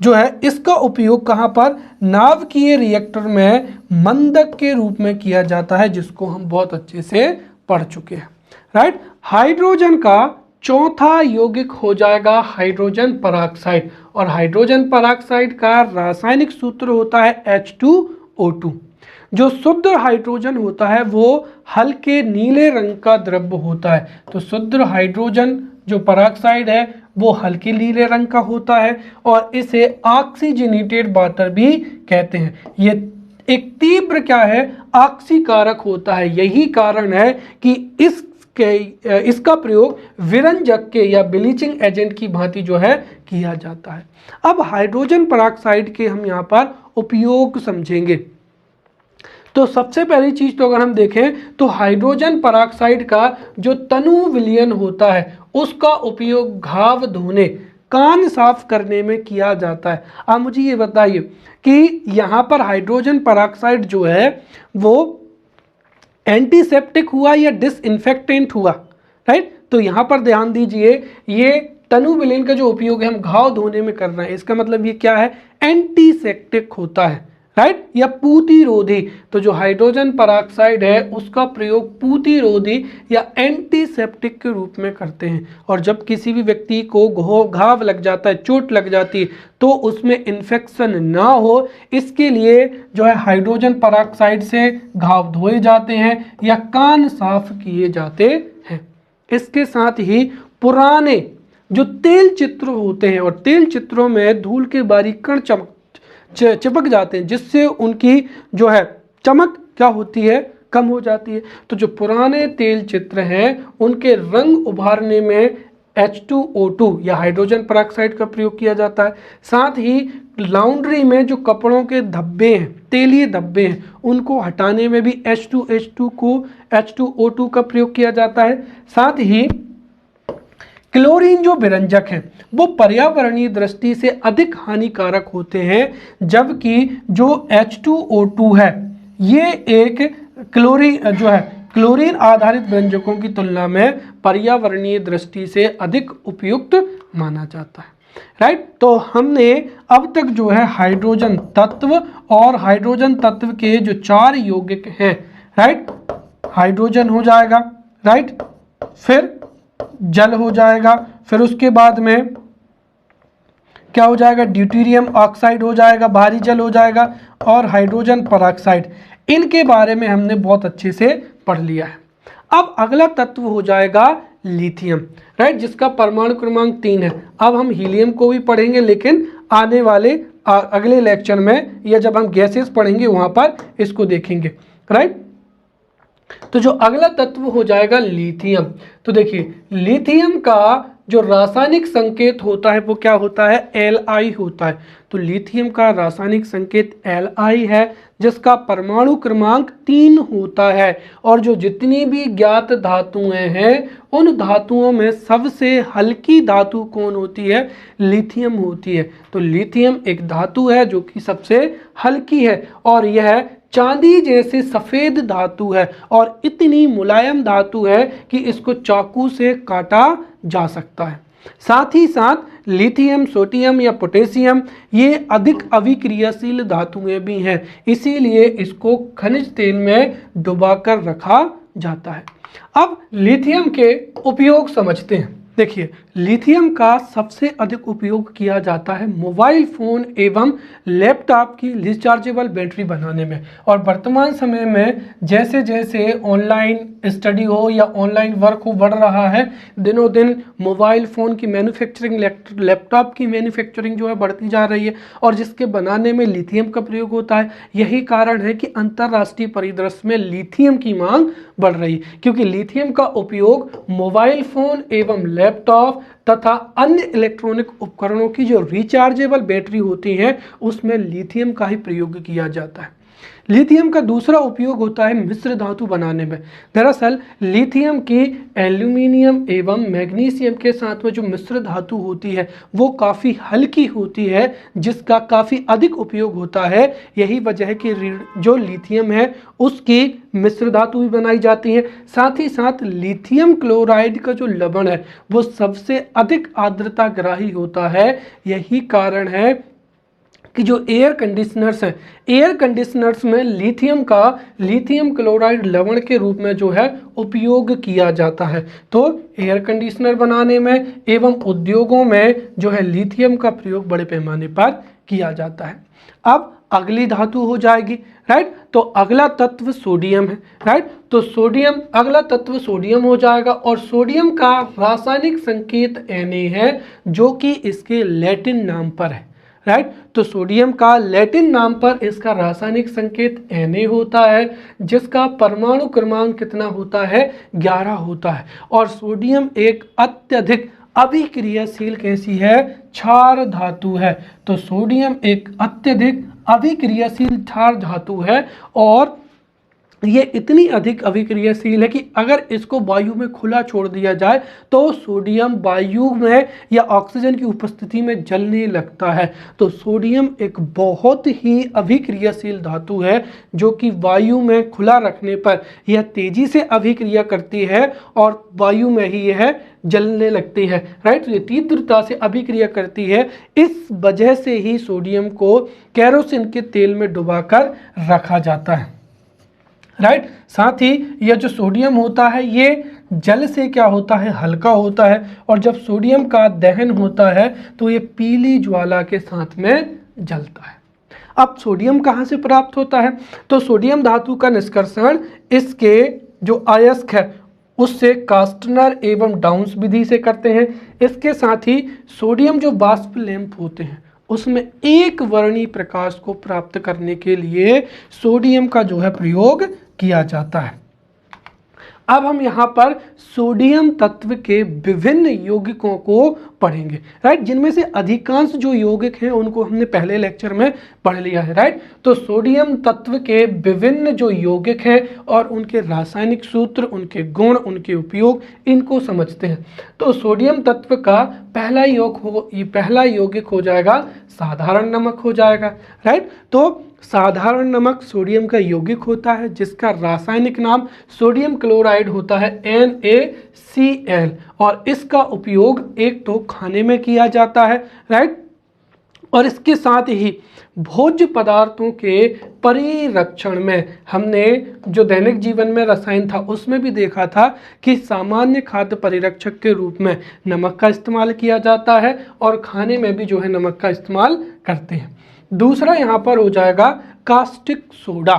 जो है इसका उपयोग कहाँ पर, नाभिकीय रिएक्टर में मंदक के रूप में किया जाता है, जिसको हम बहुत अच्छे से पढ़ चुके हैं, राइट। हाइड्रोजन का चौथा यौगिक हो जाएगा हाइड्रोजन पेरोक्साइड, और हाइड्रोजन पेरोक्साइड का रासायनिक सूत्र होता है H2O2। जो शुद्ध हाइड्रोजन होता है वो हल्के नीले रंग का द्रव्य होता है। तो शुद्ध हाइड्रोजन जो पेरोक्साइड है वो हल्के नीले रंग का होता है, और इसे ऑक्सीजनेटेड वाटर भी कहते हैं। ये एक तीव्र क्या है, ऑक्सीकारक होता है। यही कारण है कि इसका प्रयोग विरंजक के या ब्लीचिंग एजेंट की भांति जो है किया जाता है। अब हाइड्रोजन पेरोक्साइड के हम यहाँ पर उपयोग समझेंगे। तो सबसे पहली चीज तो अगर हम देखें तो हाइड्रोजन पेरोक्साइड का जो तनु विलयन होता है उसका उपयोग घाव धोने, कान साफ करने में किया जाता है। अब मुझे ये बताइए कि यहाँ पर हाइड्रोजन पेरोक्साइड जो है वो एंटीसेप्टिक हुआ या डिसइंफेक्टेंट हुआ, राइट। तो यहाँ पर ध्यान दीजिए, ये तनु विलयन का जो उपयोग है हम घाव धोने में कर रहे हैं, इसका मतलब ये क्या है, एंटीसेप्टिक होता है, राइट, या पूतिरोधी। तो जो हाइड्रोजन पेरोक्साइड है उसका प्रयोग पूतिरोधी या एंटीसेप्टिक के रूप में करते हैं। और जब किसी भी व्यक्ति को घाव लग जाता है, चोट लग जाती है, तो उसमें इन्फेक्शन ना हो इसके लिए जो है हाइड्रोजन पेरोक्साइड से घाव धोए जाते हैं या कान साफ किए जाते हैं। इसके साथ ही पुराने जो तेल चित्र होते हैं, और तेल चित्रों में धूल के बारीक कण चिपक जाते हैं, जिससे उनकी जो है चमक क्या होती है, कम हो जाती है। तो जो पुराने तेल चित्र हैं उनके रंग उभारने में H2O2 या हाइड्रोजन पेरोक्साइड का प्रयोग किया जाता है। साथ ही लॉन्ड्री में जो कपड़ों के धब्बे हैं, तेलीय धब्बे हैं, उनको हटाने में भी H2O2 का प्रयोग किया जाता है। साथ ही क्लोरीन जो विरंजक है वो पर्यावरणीय दृष्टि से अधिक हानिकारक होते हैं, जबकि जो H2O2 है ये एक क्लोरीन आधारित व्यंजकों की तुलना में पर्यावरणीय दृष्टि से अधिक उपयुक्त माना जाता है। राइट। तो हमने अब तक जो है हाइड्रोजन तत्व और हाइड्रोजन तत्व के जो 4 यौगिक हैं, राइट, हाइड्रोजन हो जाएगा, राइट, फिर जल हो जाएगा, फिर उसके बाद में क्या हो जाएगा, ड्यूटेरियम ऑक्साइड हो जाएगा, भारी जल हो जाएगा, और हाइड्रोजन परऑक्साइड। इनके बारे में हमने बहुत अच्छे से पढ़ लिया है। अब अगला तत्व हो जाएगा लिथियम, राइट, जिसका परमाणु क्रमांक 3 है। अब हम हीलियम को भी पढ़ेंगे, लेकिन आने वाले अगले लेक्चर में, या जब हम गैसेस पढ़ेंगे वहां पर इसको देखेंगे, राइट। तो जो अगला तत्व हो जाएगा लिथियम। तो देखिए लिथियम का जो रासायनिक संकेत होता है वो क्या होता है, Li होता है। तो लिथियम का रासायनिक संकेत Li है, जिसका परमाणु क्रमांक 3 होता है। और जो जितनी भी ज्ञात धातुएं हैं उन धातुओं में सबसे हल्की धातु कौन होती है, लिथियम होती है। तो लिथियम एक धातु है जो कि सबसे हल्की है, और यह चांदी जैसे सफेद धातु है, और इतनी मुलायम धातु है कि इसको चाकू से काटा जा सकता है। साथ ही साथ लिथियम, सोडियम या पोटेशियम ये अधिक अभिक्रियाशील धातुएं भी हैं, इसीलिए इसको खनिज तेल में डुबाकर रखा जाता है। अब लिथियम के उपयोग समझते हैं। देखिए लिथियम का सबसे अधिक उपयोग किया जाता है मोबाइल फ़ोन एवं लैपटॉप की रिचार्जेबल बैटरी बनाने में। और वर्तमान समय में जैसे जैसे ऑनलाइन स्टडी हो या ऑनलाइन वर्क हो बढ़ रहा है, दिनों दिन मोबाइल फ़ोन की मैन्युफैक्चरिंग, लैपटॉप की मैन्युफैक्चरिंग जो है बढ़ती जा रही है, और जिसके बनाने में लिथियम का प्रयोग होता है। यही कारण है कि अंतर्राष्ट्रीय परिदृश्य में लिथियम की मांग बढ़ रही है, क्योंकि लिथियम का उपयोग मोबाइल फ़ोन एवं लैपटॉप तथा अन्य इलेक्ट्रॉनिक उपकरणों की जो रिचार्जेबल बैटरी होती हैं उसमें लिथियम का ही प्रयोग किया जाता है। लिथियम का दूसरा उपयोग होता है मिश्र धातु बनाने में। दरअसल लिथियम की एल्यूमिनियम एवं मैग्नीशियम के साथ में जो मिश्र धातु होती है वो काफ़ी हल्की होती है, जिसका काफ़ी अधिक उपयोग होता है। यही वजह है कि जो लिथियम है उसकी मिश्र धातु भी बनाई जाती है। साथ ही साथ लिथियम क्लोराइड का जो लवण है वो सबसे अधिक आर्द्रता ग्राही होता है। यही कारण है कि जो एयर कंडीशनर्स हैं, एयर कंडीशनर्स में लिथियम क्लोराइड लवण के रूप में जो है उपयोग किया जाता है। तो एयर कंडीशनर बनाने में एवं उद्योगों में जो है लिथियम का प्रयोग बड़े पैमाने पर किया जाता है। अब अगली धातु हो जाएगी, राइट। तो अगला तत्व सोडियम है, राइट। तो सोडियम, अगला तत्व सोडियम हो जाएगा, और सोडियम का रासायनिक संकेत Na है, जो कि इसके लैटिन नाम पर है, राइट। तो सोडियम का लैटिन नाम पर इसका रासायनिक संकेत Na होता है, जिसका परमाणु क्रमांक कितना होता है, 11 होता है। और सोडियम एक अत्यधिक अभिक्रियाशील कैसी है, क्षार धातु है। तो सोडियम एक अत्यधिक अभिक्रियाशील क्षार धातु है, और ये इतनी अधिक अभिक्रियाशील है कि अगर इसको वायु में खुला छोड़ दिया जाए तो सोडियम वायु में या ऑक्सीजन की उपस्थिति में जलने लगता है। तो सोडियम एक बहुत ही अभिक्रियाशील धातु है, जो कि वायु में खुला रखने पर यह तेजी से अभिक्रिया करती है और वायु में ही यह जलने लगती है, राइट। ये तीव्रता से अभिक्रिया करती है। इस वजह से ही सोडियम को केरोसिन के तेल में डुबाकर रखा जाता है, राइट। साथ ही यह जो सोडियम होता है ये जल से क्या होता है, हल्का होता है, और जब सोडियम का दहन होता है तो ये पीली ज्वाला के साथ में जलता है। अब सोडियम कहाँ से प्राप्त होता है, तो सोडियम धातु का निष्कर्षण इसके जो अयस्क है उससे कास्टनर एवं डाउन्स विधि से करते हैं। इसके साथ ही सोडियम जो वाष्प लैंप होते हैं उसमें एक वर्णी प्रकाश को प्राप्त करने के लिए सोडियम का जो है प्रयोग किया जाता है। अब हम यहाँ पर सोडियम तत्व के विभिन्न यौगिकों को पढ़ेंगे, राइट, जिनमें से अधिकांश जो यौगिक हैं उनको हमने पहले लेक्चर में पढ़ लिया है, राइट। तो सोडियम तत्व के विभिन्न जो यौगिक हैं और उनके रासायनिक सूत्र, उनके गुण, उनके उपयोग, इनको समझते हैं। तो सोडियम तत्व का पहला यौगिक हो जाएगा साधारण नमक हो जाएगा, राइट। तो साधारण नमक सोडियम का यौगिक होता है जिसका रासायनिक नाम सोडियम क्लोराइड होता है NaCl, और इसका उपयोग एक तो खाने में किया जाता है, राइट, और इसके साथ ही भोज्य पदार्थों के परिरक्षण में हमने जो दैनिक जीवन में रसायन था उसमें भी देखा था कि सामान्य खाद्य परिरक्षक के रूप में नमक का इस्तेमाल किया जाता है और खाने में भी जो है नमक का इस्तेमाल करते हैं। दूसरा यहाँ पर हो जाएगा कास्टिक सोडा,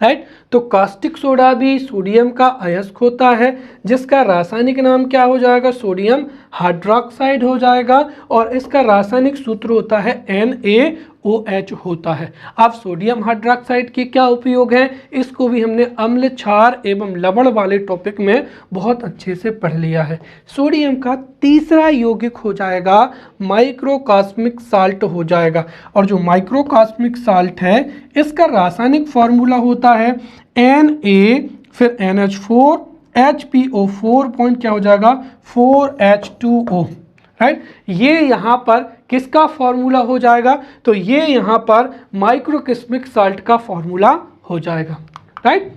राइट। तो कास्टिक सोडा भी सोडियम का अयस्क होता है जिसका रासायनिक नाम क्या हो जाएगा, सोडियम हाइड्रोक्साइड हो जाएगा, और इसका रासायनिक सूत्र होता है NaOH होता है। अब सोडियम हाइड्रोक्साइड के क्या उपयोग हैं, इसको भी हमने अम्ल, क्षार एवं लवण वाले टॉपिक में बहुत अच्छे से पढ़ लिया है। सोडियम का तीसरा यौगिक हो जाएगा माइक्रोकास्मिक साल्ट हो जाएगा, और जो माइक्रोकास्मिक साल्ट है इसका रासायनिक फॉर्मूला होता है Na, फिर NH4 HPO4 पॉइंट क्या हो जाएगा 4H2O, राइट। ये यहाँ पर किसका फॉर्मूला हो जाएगा, तो ये यहाँ पर माइक्रोकास्मिक साल्ट का फॉर्मूला हो जाएगा, राइट।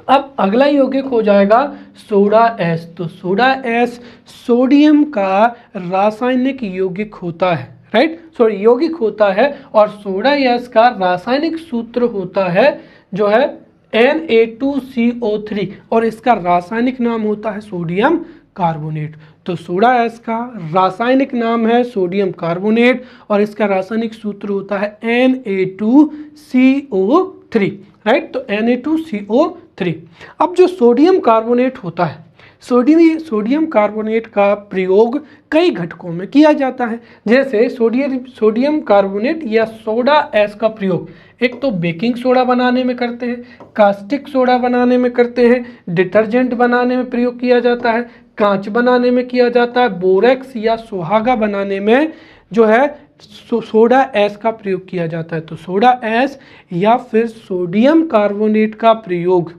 अब अगला यौगिक हो जाएगा सोडा एस। तो सोडा एस सोडियम का रासायनिक यौगिक होता है, राइट, सॉरी यौगिक होता है, और सोडा एस का रासायनिक सूत्र होता है जो है Na2CO3, और इसका रासायनिक नाम होता है सोडियम कार्बोनेट। तो सोडा एस का रासायनिक नाम है सोडियम कार्बोनेट और इसका रासायनिक सूत्र होता है Na2CO3, राइट। तो Na2CO3। अब जो सोडियम कार्बोनेट होता है, सोडियम कार्बोनेट का प्रयोग कई घटकों में किया जाता है, जैसे सोडियम कार्बोनेट या सोडा एस का प्रयोग एक तो बेकिंग सोडा बनाने में करते हैं, कास्टिक सोडा बनाने में करते हैं, डिटर्जेंट बनाने में प्रयोग किया जाता है, कांच बनाने में किया जाता है, बोरेक्स या सुहागा बनाने में जो है सोडा एस का प्रयोग किया जाता है। तो सोडा एस या फिर सोडियम कार्बोनेट का प्रयोग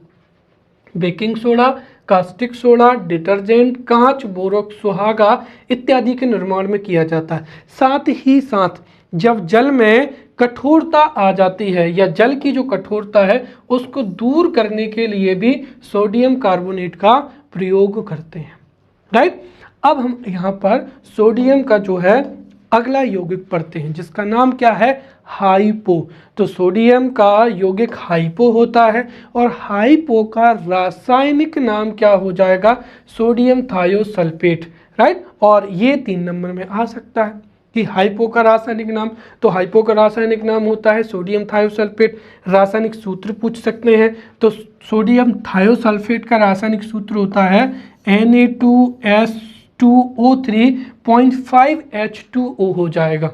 baking soda, caustic soda, detergent, कांच, बोरोक्स, सुहागा इत्यादि के निर्माण में किया जाता है। साथ ही साथ जब जल में कठोरता आ जाती है या जल की जो कठोरता है उसको दूर करने के लिए भी सोडियम कार्बोनेट का प्रयोग करते हैं, राइट। अब हम यहाँ पर सोडियम का जो है अगला यौगिक पढ़ते हैं जिसका नाम क्या है, हाइपो। तो सोडियम का यौगिक हाइपो होता है और हाइपो का रासायनिक नाम क्या हो जाएगा, सोडियम थायोसल्फेट, राइट। और ये 3 नंबर में आ सकता है कि हाइपो का रासायनिक नाम, तो हाइपो का रासायनिक नाम होता है सोडियम थायोसल्फेट। रासायनिक सूत्र पूछ सकते हैं, तो सोडियम थायोसल्फेट का रासायनिक सूत्र होता है Na2S2O3.5H2O हो जाएगा।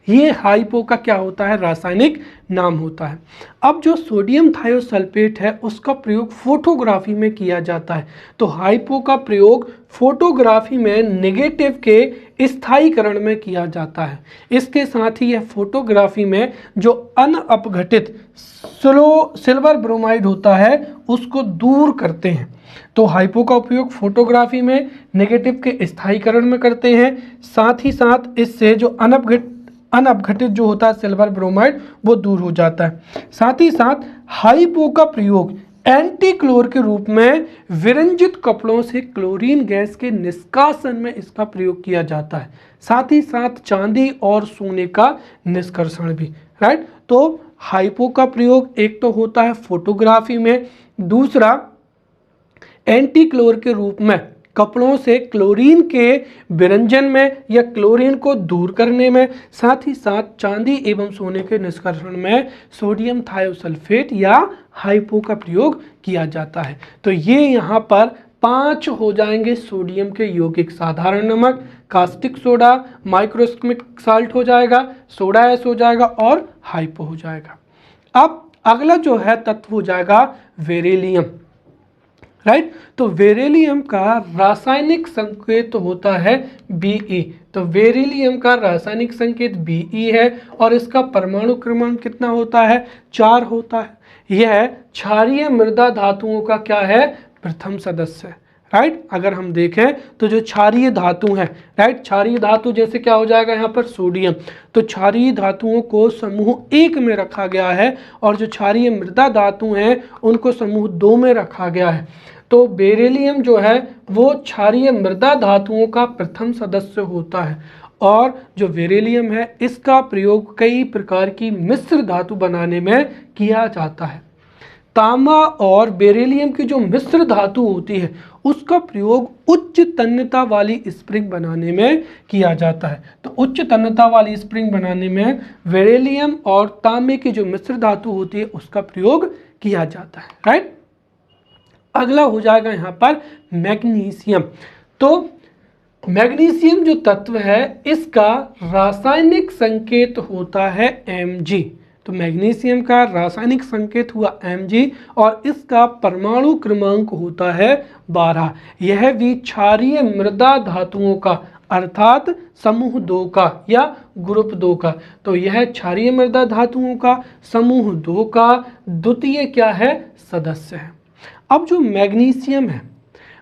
ये हाइपो का क्या होता है, रासायनिक नाम होता है। अब जो सोडियम थायोसल्फेट है उसका प्रयोग फोटोग्राफी में किया जाता है। तो हाइपो का प्रयोग फोटोग्राफी में नेगेटिव के स्थायीकरण में किया जाता है। इसके साथ ही यह फोटोग्राफी में जो अनअपघटित सिल्वर ब्रोमाइड होता है उसको दूर करते हैं। तो हाइपो का उपयोग फोटोग्राफी में नेगेटिव के स्थायीकरण में करते हैं। साथ ही साथ इससे जो अनअपघटित जो होता है सिल्वर ब्रोमाइड वो दूर हो जाता है। साथ ही साथ हाइपो का प्रयोग एंटी क्लोर के रूप में विरंजित कपड़ों से क्लोरीन गैस के निष्कासन में इसका प्रयोग किया जाता है। साथ ही साथ चांदी और सोने का निष्कर्षण भी, राइट। तो हाइपो का प्रयोग एक तो होता है फोटोग्राफी में, दूसरा एंटी क्लोर के रूप में कपड़ों से क्लोरीन के विरंजन में या क्लोरीन को दूर करने में, साथ ही साथ चांदी एवं सोने के निष्कर्षण में सोडियम थायोसल्फेट या हाइपो का प्रयोग किया जाता है। तो ये यहाँ पर 5 हो जाएंगे सोडियम के यौगिक, साधारण नमक, कास्टिक सोडा, माइक्रोस्कोपिक साल्ट हो जाएगा, सोडा एस हो जाएगा और हाइपो हो जाएगा। अब अगला जो है तत्व हो जाएगा बेरिलियम, राइट। तो बेरिलियम का रासायनिक संकेत होता है Be। तो बेरिलियम का रासायनिक संकेत Be है और इसका परमाणु क्रमांक कितना होता है, 4 होता है। यह क्षारीय मृदा धातुओं का क्या है, प्रथम सदस्य है, राइट। अगर हम देखें तो जो क्षारीय धातु है, राइट, क्षारीय धातु जैसे क्या हो जाएगा यहाँ पर सोडियम, तो क्षारीय धातुओं को समूह 1 में रखा गया है और जो क्षारीय मृदा धातु हैं उनको समूह 2 में रखा गया है। तो बेरिलियम जो है वो क्षारीय मृदा धातुओं का प्रथम सदस्य होता है और जो बेरिलियम है इसका प्रयोग कई प्रकार की मिश्र धातु बनाने में किया जाता है। तांबा और बेरिलियम की जो मिश्र धातु होती है उसका प्रयोग उच्च तन्यता वाली स्प्रिंग बनाने में किया जाता है। तो उच्च तन्यता वाली स्प्रिंग बनाने में बेरिलियम और तांबे की जो मिश्र धातु होती है उसका प्रयोग किया जाता है, राइट। अगला हो जाएगा यहाँ पर मैग्नीशियम। तो मैग्नीशियम जो तत्व है इसका रासायनिक संकेत होता है Mg। तो मैग्नीशियम का रासायनिक संकेत हुआ Mg और इसका परमाणु क्रमांक होता है 12। यह भी क्षारीय मृदा धातुओं का अर्थात समूह 2 का या ग्रुप 2 का, तो यह क्षारीय मृदा धातुओं का समूह 2 का द्वितीय क्या है, सदस्य है। अब जो मैग्नीशियम है,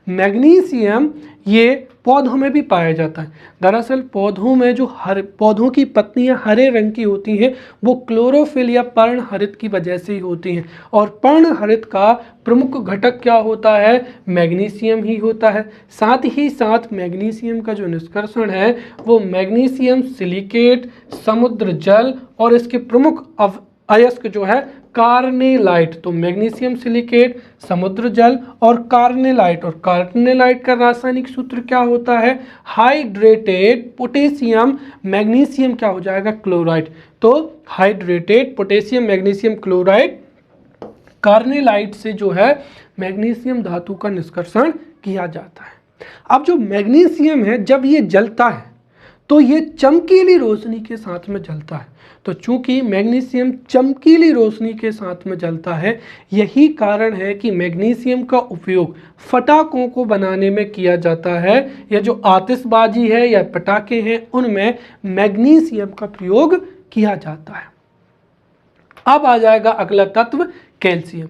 मैग्नीशियम ये पौधों में भी पाया जाता है। दरअसल पौधों में जो पौधों की पत्तियां हरे रंग की होती हैं वो क्लोरोफिल या पर्णहरित की वजह से ही होती हैं और पर्णहरित का प्रमुख घटक क्या होता है, मैग्नीशियम ही होता है। साथ ही साथ मैग्नीशियम का जो निष्कर्षण है वो मैग्नीशियम सिलिकेट, समुद्र जल और इसके प्रमुख अयस्क जो है कार्नेलाइट। तो मैग्नीशियम सिलिकेट, समुद्र जल और कार्नेलाइट, और कार्नेलाइट का रासायनिक सूत्र क्या होता है, हाइड्रेटेड पोटेशियम मैग्नीशियम क्या हो जाएगा, क्लोराइड। तो hydrated potassium magnesium chloride carnallite से जो है मैग्नीशियम धातु का निष्कर्षण किया जाता है। अब जो मैग्नीशियम है जब ये जलता है तो ये चमकीली रोशनी के साथ में जलता है। तो चूंकि मैग्नीशियम चमकीली रोशनी के साथ में जलता है, यही कारण है कि मैग्नीशियम का उपयोग फटाकों को बनाने में किया जाता है, या जो आतिशबाजी है या पटाखे हैं उनमें मैग्नीशियम का प्रयोग किया जाता है। अब आ जाएगा अगला तत्व कैल्शियम,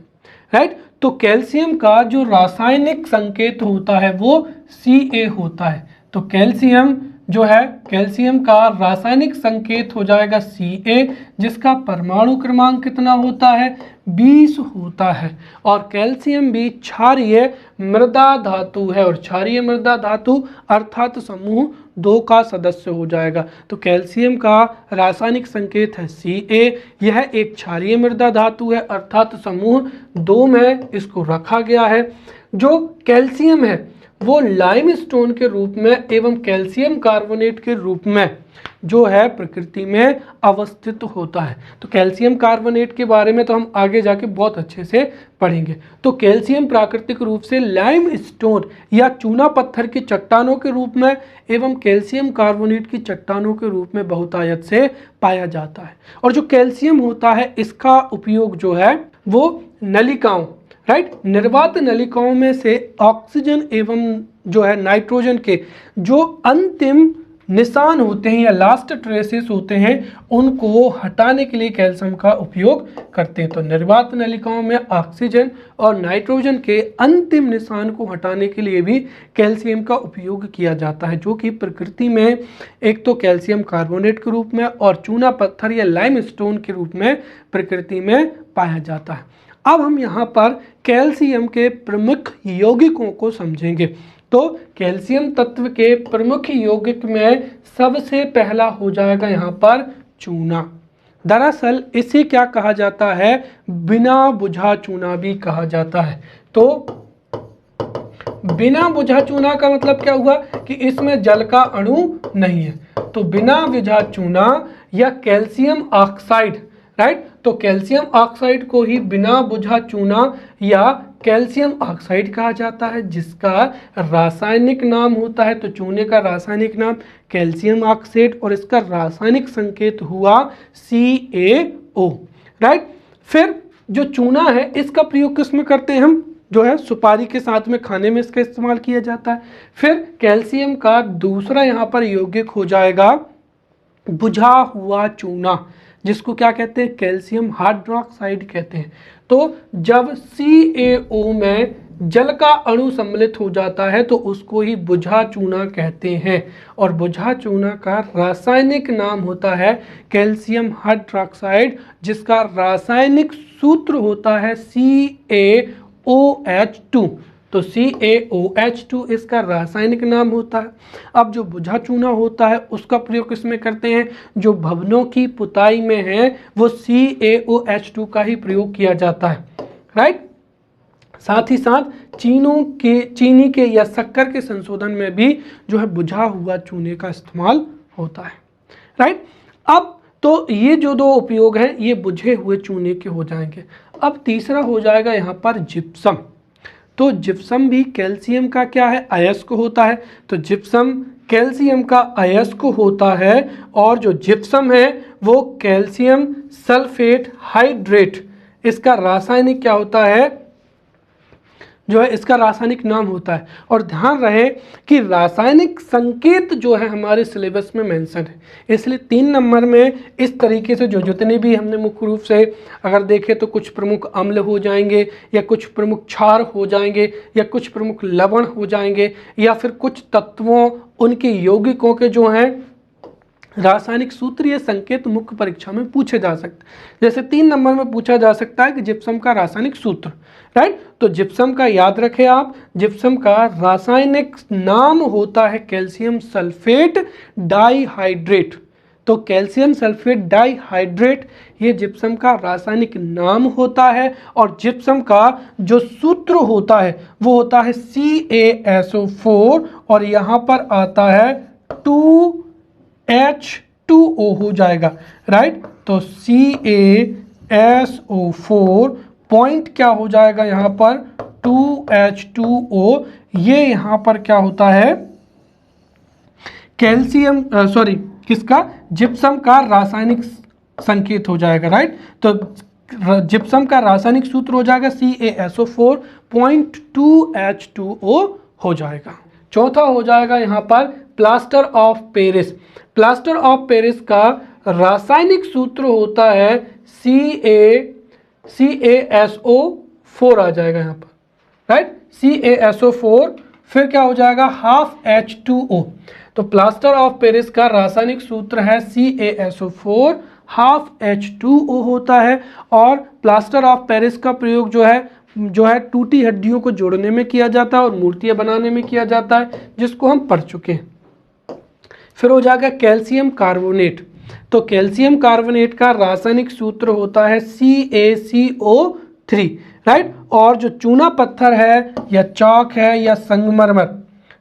राइट। तो कैल्शियम का जो रासायनिक संकेत होता है वो Ca होता है। तो कैल्शियम जो है, कैल्शियम का रासायनिक संकेत हो जाएगा Ca, जिसका परमाणु क्रमांक कितना होता है, 20 होता है। और कैल्शियम भी क्षारीय मृदा धातु है और क्षारीय मृदा धातु अर्थात समूह 2 का सदस्य हो जाएगा। तो कैल्शियम का रासायनिक संकेत है Ca, यह एक क्षारीय मृदा धातु है अर्थात समूह 2 में इसको रखा गया है। जो कैल्शियम है वो लाइमस्टोन के रूप में एवं कैल्शियम कार्बोनेट के रूप में जो है प्रकृति में अवस्थित होता है। तो कैल्शियम कार्बोनेट के बारे में तो हम आगे जाके बहुत अच्छे से पढ़ेंगे। तो कैल्शियम प्राकृतिक रूप से लाइमस्टोन या चूना पत्थर की चट्टानों के रूप में एवं कैल्शियम कार्बोनेट की चट्टानों के रूप में बहुतायत से पाया जाता है। और जो कैल्शियम होता है इसका उपयोग जो है वो नलिकाओं, राइट, निर्वात नलिकाओं में से ऑक्सीजन एवं जो है नाइट्रोजन के जो अंतिम निशान होते हैं या लास्ट ट्रेसेस होते हैं उनको हटाने के लिए कैल्शियम का उपयोग करते हैं। तो निर्वात नलिकाओं में ऑक्सीजन और नाइट्रोजन के अंतिम निशान को हटाने के लिए भी कैल्शियम का उपयोग किया जाता है, जो कि प्रकृति में एक तो कैल्शियम कार्बोनेट के रूप में और चूना पत्थर या लाइमस्टोन के रूप में प्रकृति में पाया जाता है। अब हम यहाँ पर कैल्शियम के प्रमुख यौगिकों को समझेंगे। तो कैल्शियम तत्व के प्रमुख यौगिक में सबसे पहला हो जाएगा यहाँ पर चूना। दरअसल इसे क्या कहा जाता है, बिना बुझा चूना भी कहा जाता है। तो बिना बुझा चूना का मतलब क्या हुआ कि इसमें जल का अणु नहीं है। तो बिना बुझा चूना या कैल्शियम ऑक्साइड, राइट। तो कैल्शियम ऑक्साइड को ही बिना बुझा चूना या कैल्शियम ऑक्साइड कहा जाता है, जिसका रासायनिक नाम होता है, तो चूने का रासायनिक नाम कैल्शियम ऑक्साइड और इसका रासायनिक संकेत हुआ CaO, राइट। फिर जो चूना है इसका प्रयोग किस में करते हैं हम, जो है सुपारी के साथ में खाने में इसका इस्तेमाल किया जाता है। फिर कैल्शियम का दूसरा यहाँ पर यौगिक हो जाएगा बुझा हुआ चूना, जिसको क्या कहते हैं, कैल्शियम हाइड्रोक्साइड कहते हैं। तो जब CaO में जल का अणु सम्मिलित हो जाता है तो उसको ही बुझा चूना कहते हैं। और बुझा चूना का रासायनिक नाम होता है कैल्शियम हाइड्रॉक्साइड, जिसका रासायनिक सूत्र होता है CaOH2। तो CaOH2 इसका रासायनिक नाम होता है। अब जो बुझा चूना होता है उसका प्रयोग किसमें करते हैं? जो भवनों की पुताई में है वो CaOH2 का ही प्रयोग किया जाता है, राइट। साथ ही साथ चीनी के या शक्कर के संशोधन में भी जो है बुझा हुआ चूने का इस्तेमाल होता है, राइट। अब तो ये जो दो उपयोग हैं ये बुझे हुए चूने के हो जाएंगे। अब तीसरा हो जाएगा यहाँ पर जिप्सम। तो जिप्सम भी कैल्शियम का क्या है? अयस्क होता है। तो जिप्सम कैल्शियम का अयस्क होता है और जो जिप्सम है वो कैल्शियम सल्फेट हाइड्रेट, इसका रासायनिक क्या होता है? जो है इसका रासायनिक नाम होता है। और ध्यान रहे कि रासायनिक संकेत जो है हमारे सिलेबस में मेंशन है, इसलिए 3 नंबर में इस तरीके से जो जितने भी हमने मुख्य रूप से अगर देखें तो कुछ प्रमुख अम्ल हो जाएंगे या कुछ प्रमुख क्षार हो जाएंगे या कुछ प्रमुख लवण हो जाएंगे या फिर कुछ तत्वों उनके यौगिकों के जो हैं रासायनिक सूत्र या संकेत मुख्य परीक्षा में पूछे जा सकते हैं। जैसे 3 नंबर में पूछा जा सकता है कि जिप्सम का रासायनिक सूत्र, राइट। तो जिप्सम का याद रखें आप, जिप्सम का रासायनिक नाम होता है कैल्शियम सल्फेट डाइहाइड्रेट। तो कैल्शियम सल्फेट डाइहाइड्रेट ये जिप्सम का रासायनिक नाम होता है और जिप्सम का जो सूत्र होता है वो होता है CaSO4 और यहाँ पर आता है 2H2O हो जाएगा, राइट। तो CaSO4 पॉइंट क्या हो जाएगा यहाँ पर 2H2O, ये यहाँ पर क्या होता है कैल्शियम किसका? जिप्सम का रासायनिक संकेत हो जाएगा, राइट। तो जिप्सम का रासायनिक सूत्र हो जाएगा CaSO4.2H2O हो जाएगा। चौथा हो जाएगा यहाँ पर plaster of Paris. Plaster of Paris का रासायनिक सूत्र होता है CaSO4 आ जाएगा यहाँ पर, राइट। CaSO4 फिर क्या हो जाएगा ½ H2O। तो प्लास्टर ऑफ पेरिस का रासायनिक सूत्र है CaSO4 ½ H2O होता है। और प्लास्टर ऑफ पेरिस का प्रयोग जो है टूटी हड्डियों को जोड़ने में किया जाता है और मूर्तियां बनाने में किया जाता है, जिसको हम पढ़ चुके हैं। फिर हो जाएगा कैल्शियम कार्बोनेट। तो कैल्शियम कार्बोनेट का रासायनिक सूत्र होता है CaCO3, राइट। और जो चूना पत्थर है या चॉक है या संगमरमर,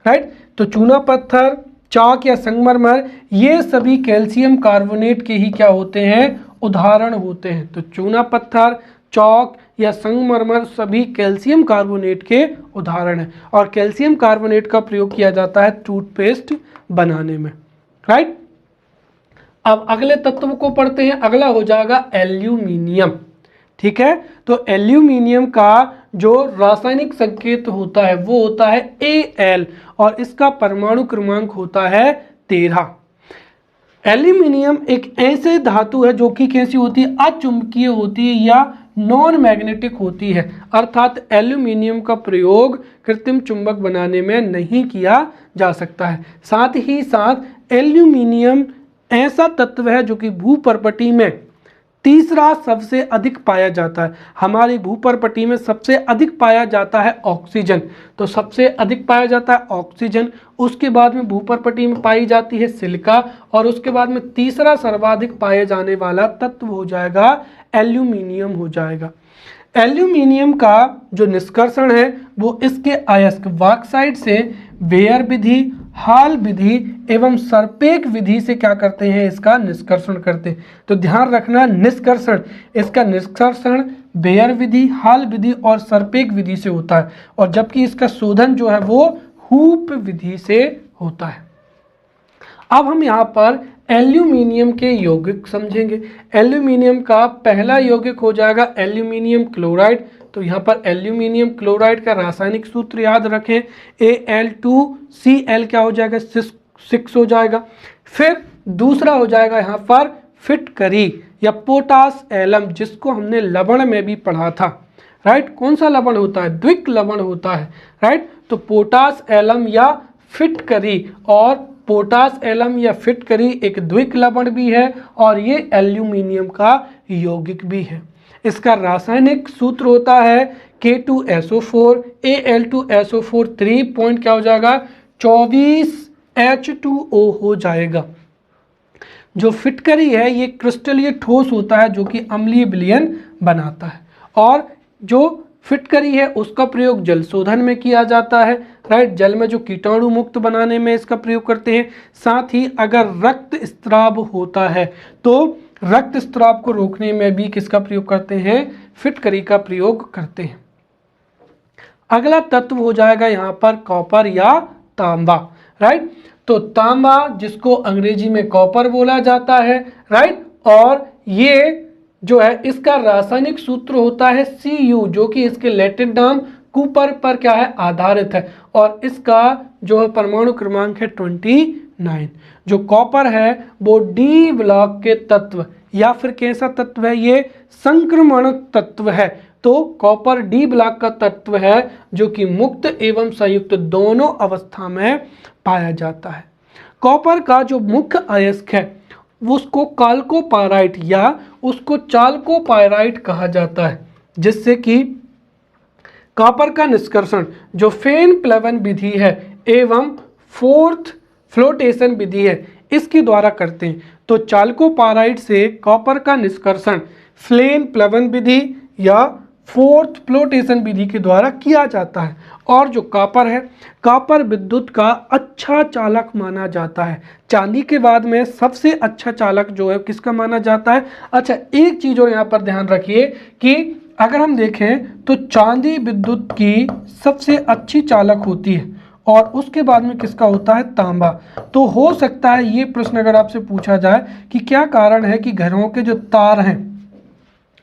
राइट। तो चूना पत्थर, चॉक या संगमरमर ये सभी कैल्शियम कार्बोनेट के ही क्या होते हैं? उदाहरण होते हैं। तो चूना पत्थर, चॉक या संगमरमर सभी कैल्शियम कार्बोनेट के उदाहरण हैं और कैल्शियम कार्बोनेट का प्रयोग किया जाता है टूथपेस्ट बनाने में, राइट। अब अगले तत्व को पढ़ते हैं। अगला हो जाएगा एल्यूमिनियम, ठीक है। तो एल्यूमिनियम का जो रासायनिक संकेत होता है वो होता है Al और इसका परमाणु क्रमांक होता है 13। एल्यूमिनियम एक ऐसे धातु है जो कि कैसी होती है? अचुंबकीय होती है या नॉन मैग्नेटिक होती है, अर्थात एल्यूमिनियम का प्रयोग कृत्रिम चुंबक बनाने में नहीं किया जा सकता है। साथ ही साथ एल्यूमिनियम ऐसा तत्व है जो कि भूपर्पटी में तीसरा सबसे अधिक पाया जाता है। हमारी भूपर्पटी में सबसे अधिक पाया जाता है ऑक्सीजन, तो सबसे अधिक पाया जाता है ऑक्सीजन, उसके बाद में भूपर्पटी में पाई जाती है सिलिका और उसके बाद में तीसरा सर्वाधिक पाए जाने वाला तत्व हो जाएगा एल्यूमिनियम हो जाएगा। एल्यूमिनियम का जो निष्कर्षण है वो इसके अयस्क बॉक्साइट से बेयर विधि, हाल विधि एवं सर्पेक विधि से क्या करते हैं? इसका निष्कर्षण करते हैं। तो ध्यान रखना निष्कर्षण, इसका निष्कर्षण बेयर विधि, हाल विधि और सर्पेक विधि से होता है और जबकि इसका शोधन जो है वो हूप विधि से होता है। अब हम यहाँ पर एल्यूमिनियम के यौगिक समझेंगे। एल्यूमिनियम का पहला यौगिक हो जाएगा एल्यूमिनियम क्लोराइड। तो यहाँ पर एल्यूमिनियम क्लोराइड का रासायनिक सूत्र याद रखें Al2Cl क्या हो जाएगा? 6 हो जाएगा। फिर दूसरा हो जाएगा यहाँ पर फिटकरी या पोटास एलम, जिसको हमने लवण में भी पढ़ा था, राइट। कौन सा लवण होता है? द्विक लवण होता है, राइट। तो पोटास एलम या फिटकरी, और पोटास एलम या फिटकरी एक द्विक लवण भी है और ये एल्यूमिनियम का यौगिक भी है। इसका रासायनिक सूत्र होता है K2SO4 Al2SO4 3 पॉइंट क्या हो जाएगा 24H2O हो जाएगा। जो फिटकरी है ये क्रिस्टलीय ठोस होता है जो कि अम्लीय विलयन बनाता है, और जो फिटकरी है उसका प्रयोग जल शोधन में किया जाता है, राइट। जल में जो कीटाणु मुक्त बनाने में इसका प्रयोग करते हैं। साथ ही अगर रक्त स्त्राव होता है तो रक्त स्त्राव को रोकने में भी किसका प्रयोग करते हैं? फिटकरी का प्रयोग करते हैं। अगला तत्व हो जाएगा यहाँ पर कॉपर या तांबा, राइट। तो तांबा जिसको अंग्रेजी में कॉपर बोला जाता है, राइट, और ये जो है इसका रासायनिक सूत्र होता है Cu, जो कि इसके लैटिन नाम कूपर पर क्या है? आधारित है, और इसका जो परमाणु क्रमांक है 29। जो कॉपर है वो डी ब्लॉक के तत्व या फिर कैसा तत्व है? ये संक्रमण तत्व है। तो कॉपर डी ब्लॉक का तत्व है जो कि मुक्त एवं संयुक्त दोनों अवस्था में पाया जाता है। कॉपर का जो मुख्य अयस्क है उसको काल्कोपाइराइट या उसको चाल्कोपाइराइट कहा जाता है, जिससे कि कॉपर का निष्कर्षण जो फेन प्लवन विधि है एवं फोर्थ फ्लोटेशन विधि है इसके द्वारा करते हैं। तो चाल्कोपाइराइट से कॉपर का निष्कर्षण फ्लेन प्लवन विधि या फोर्थ फ्लोटेशन विधि के द्वारा किया जाता है। और जो कॉपर है, कॉपर विद्युत का अच्छा चालक माना जाता है। चांदी के बाद में सबसे अच्छा चालक जो है किसका माना जाता है? अच्छा, एक चीज और यहाँ पर ध्यान रखिए कि अगर हम देखें तो चांदी विद्युत की सबसे अच्छी चालक होती है और उसके बाद में किसका होता है? तांबा। तो हो सकता है ये प्रश्न अगर आपसे पूछा जाए कि क्या कारण है कि घरों के जो तार हैं,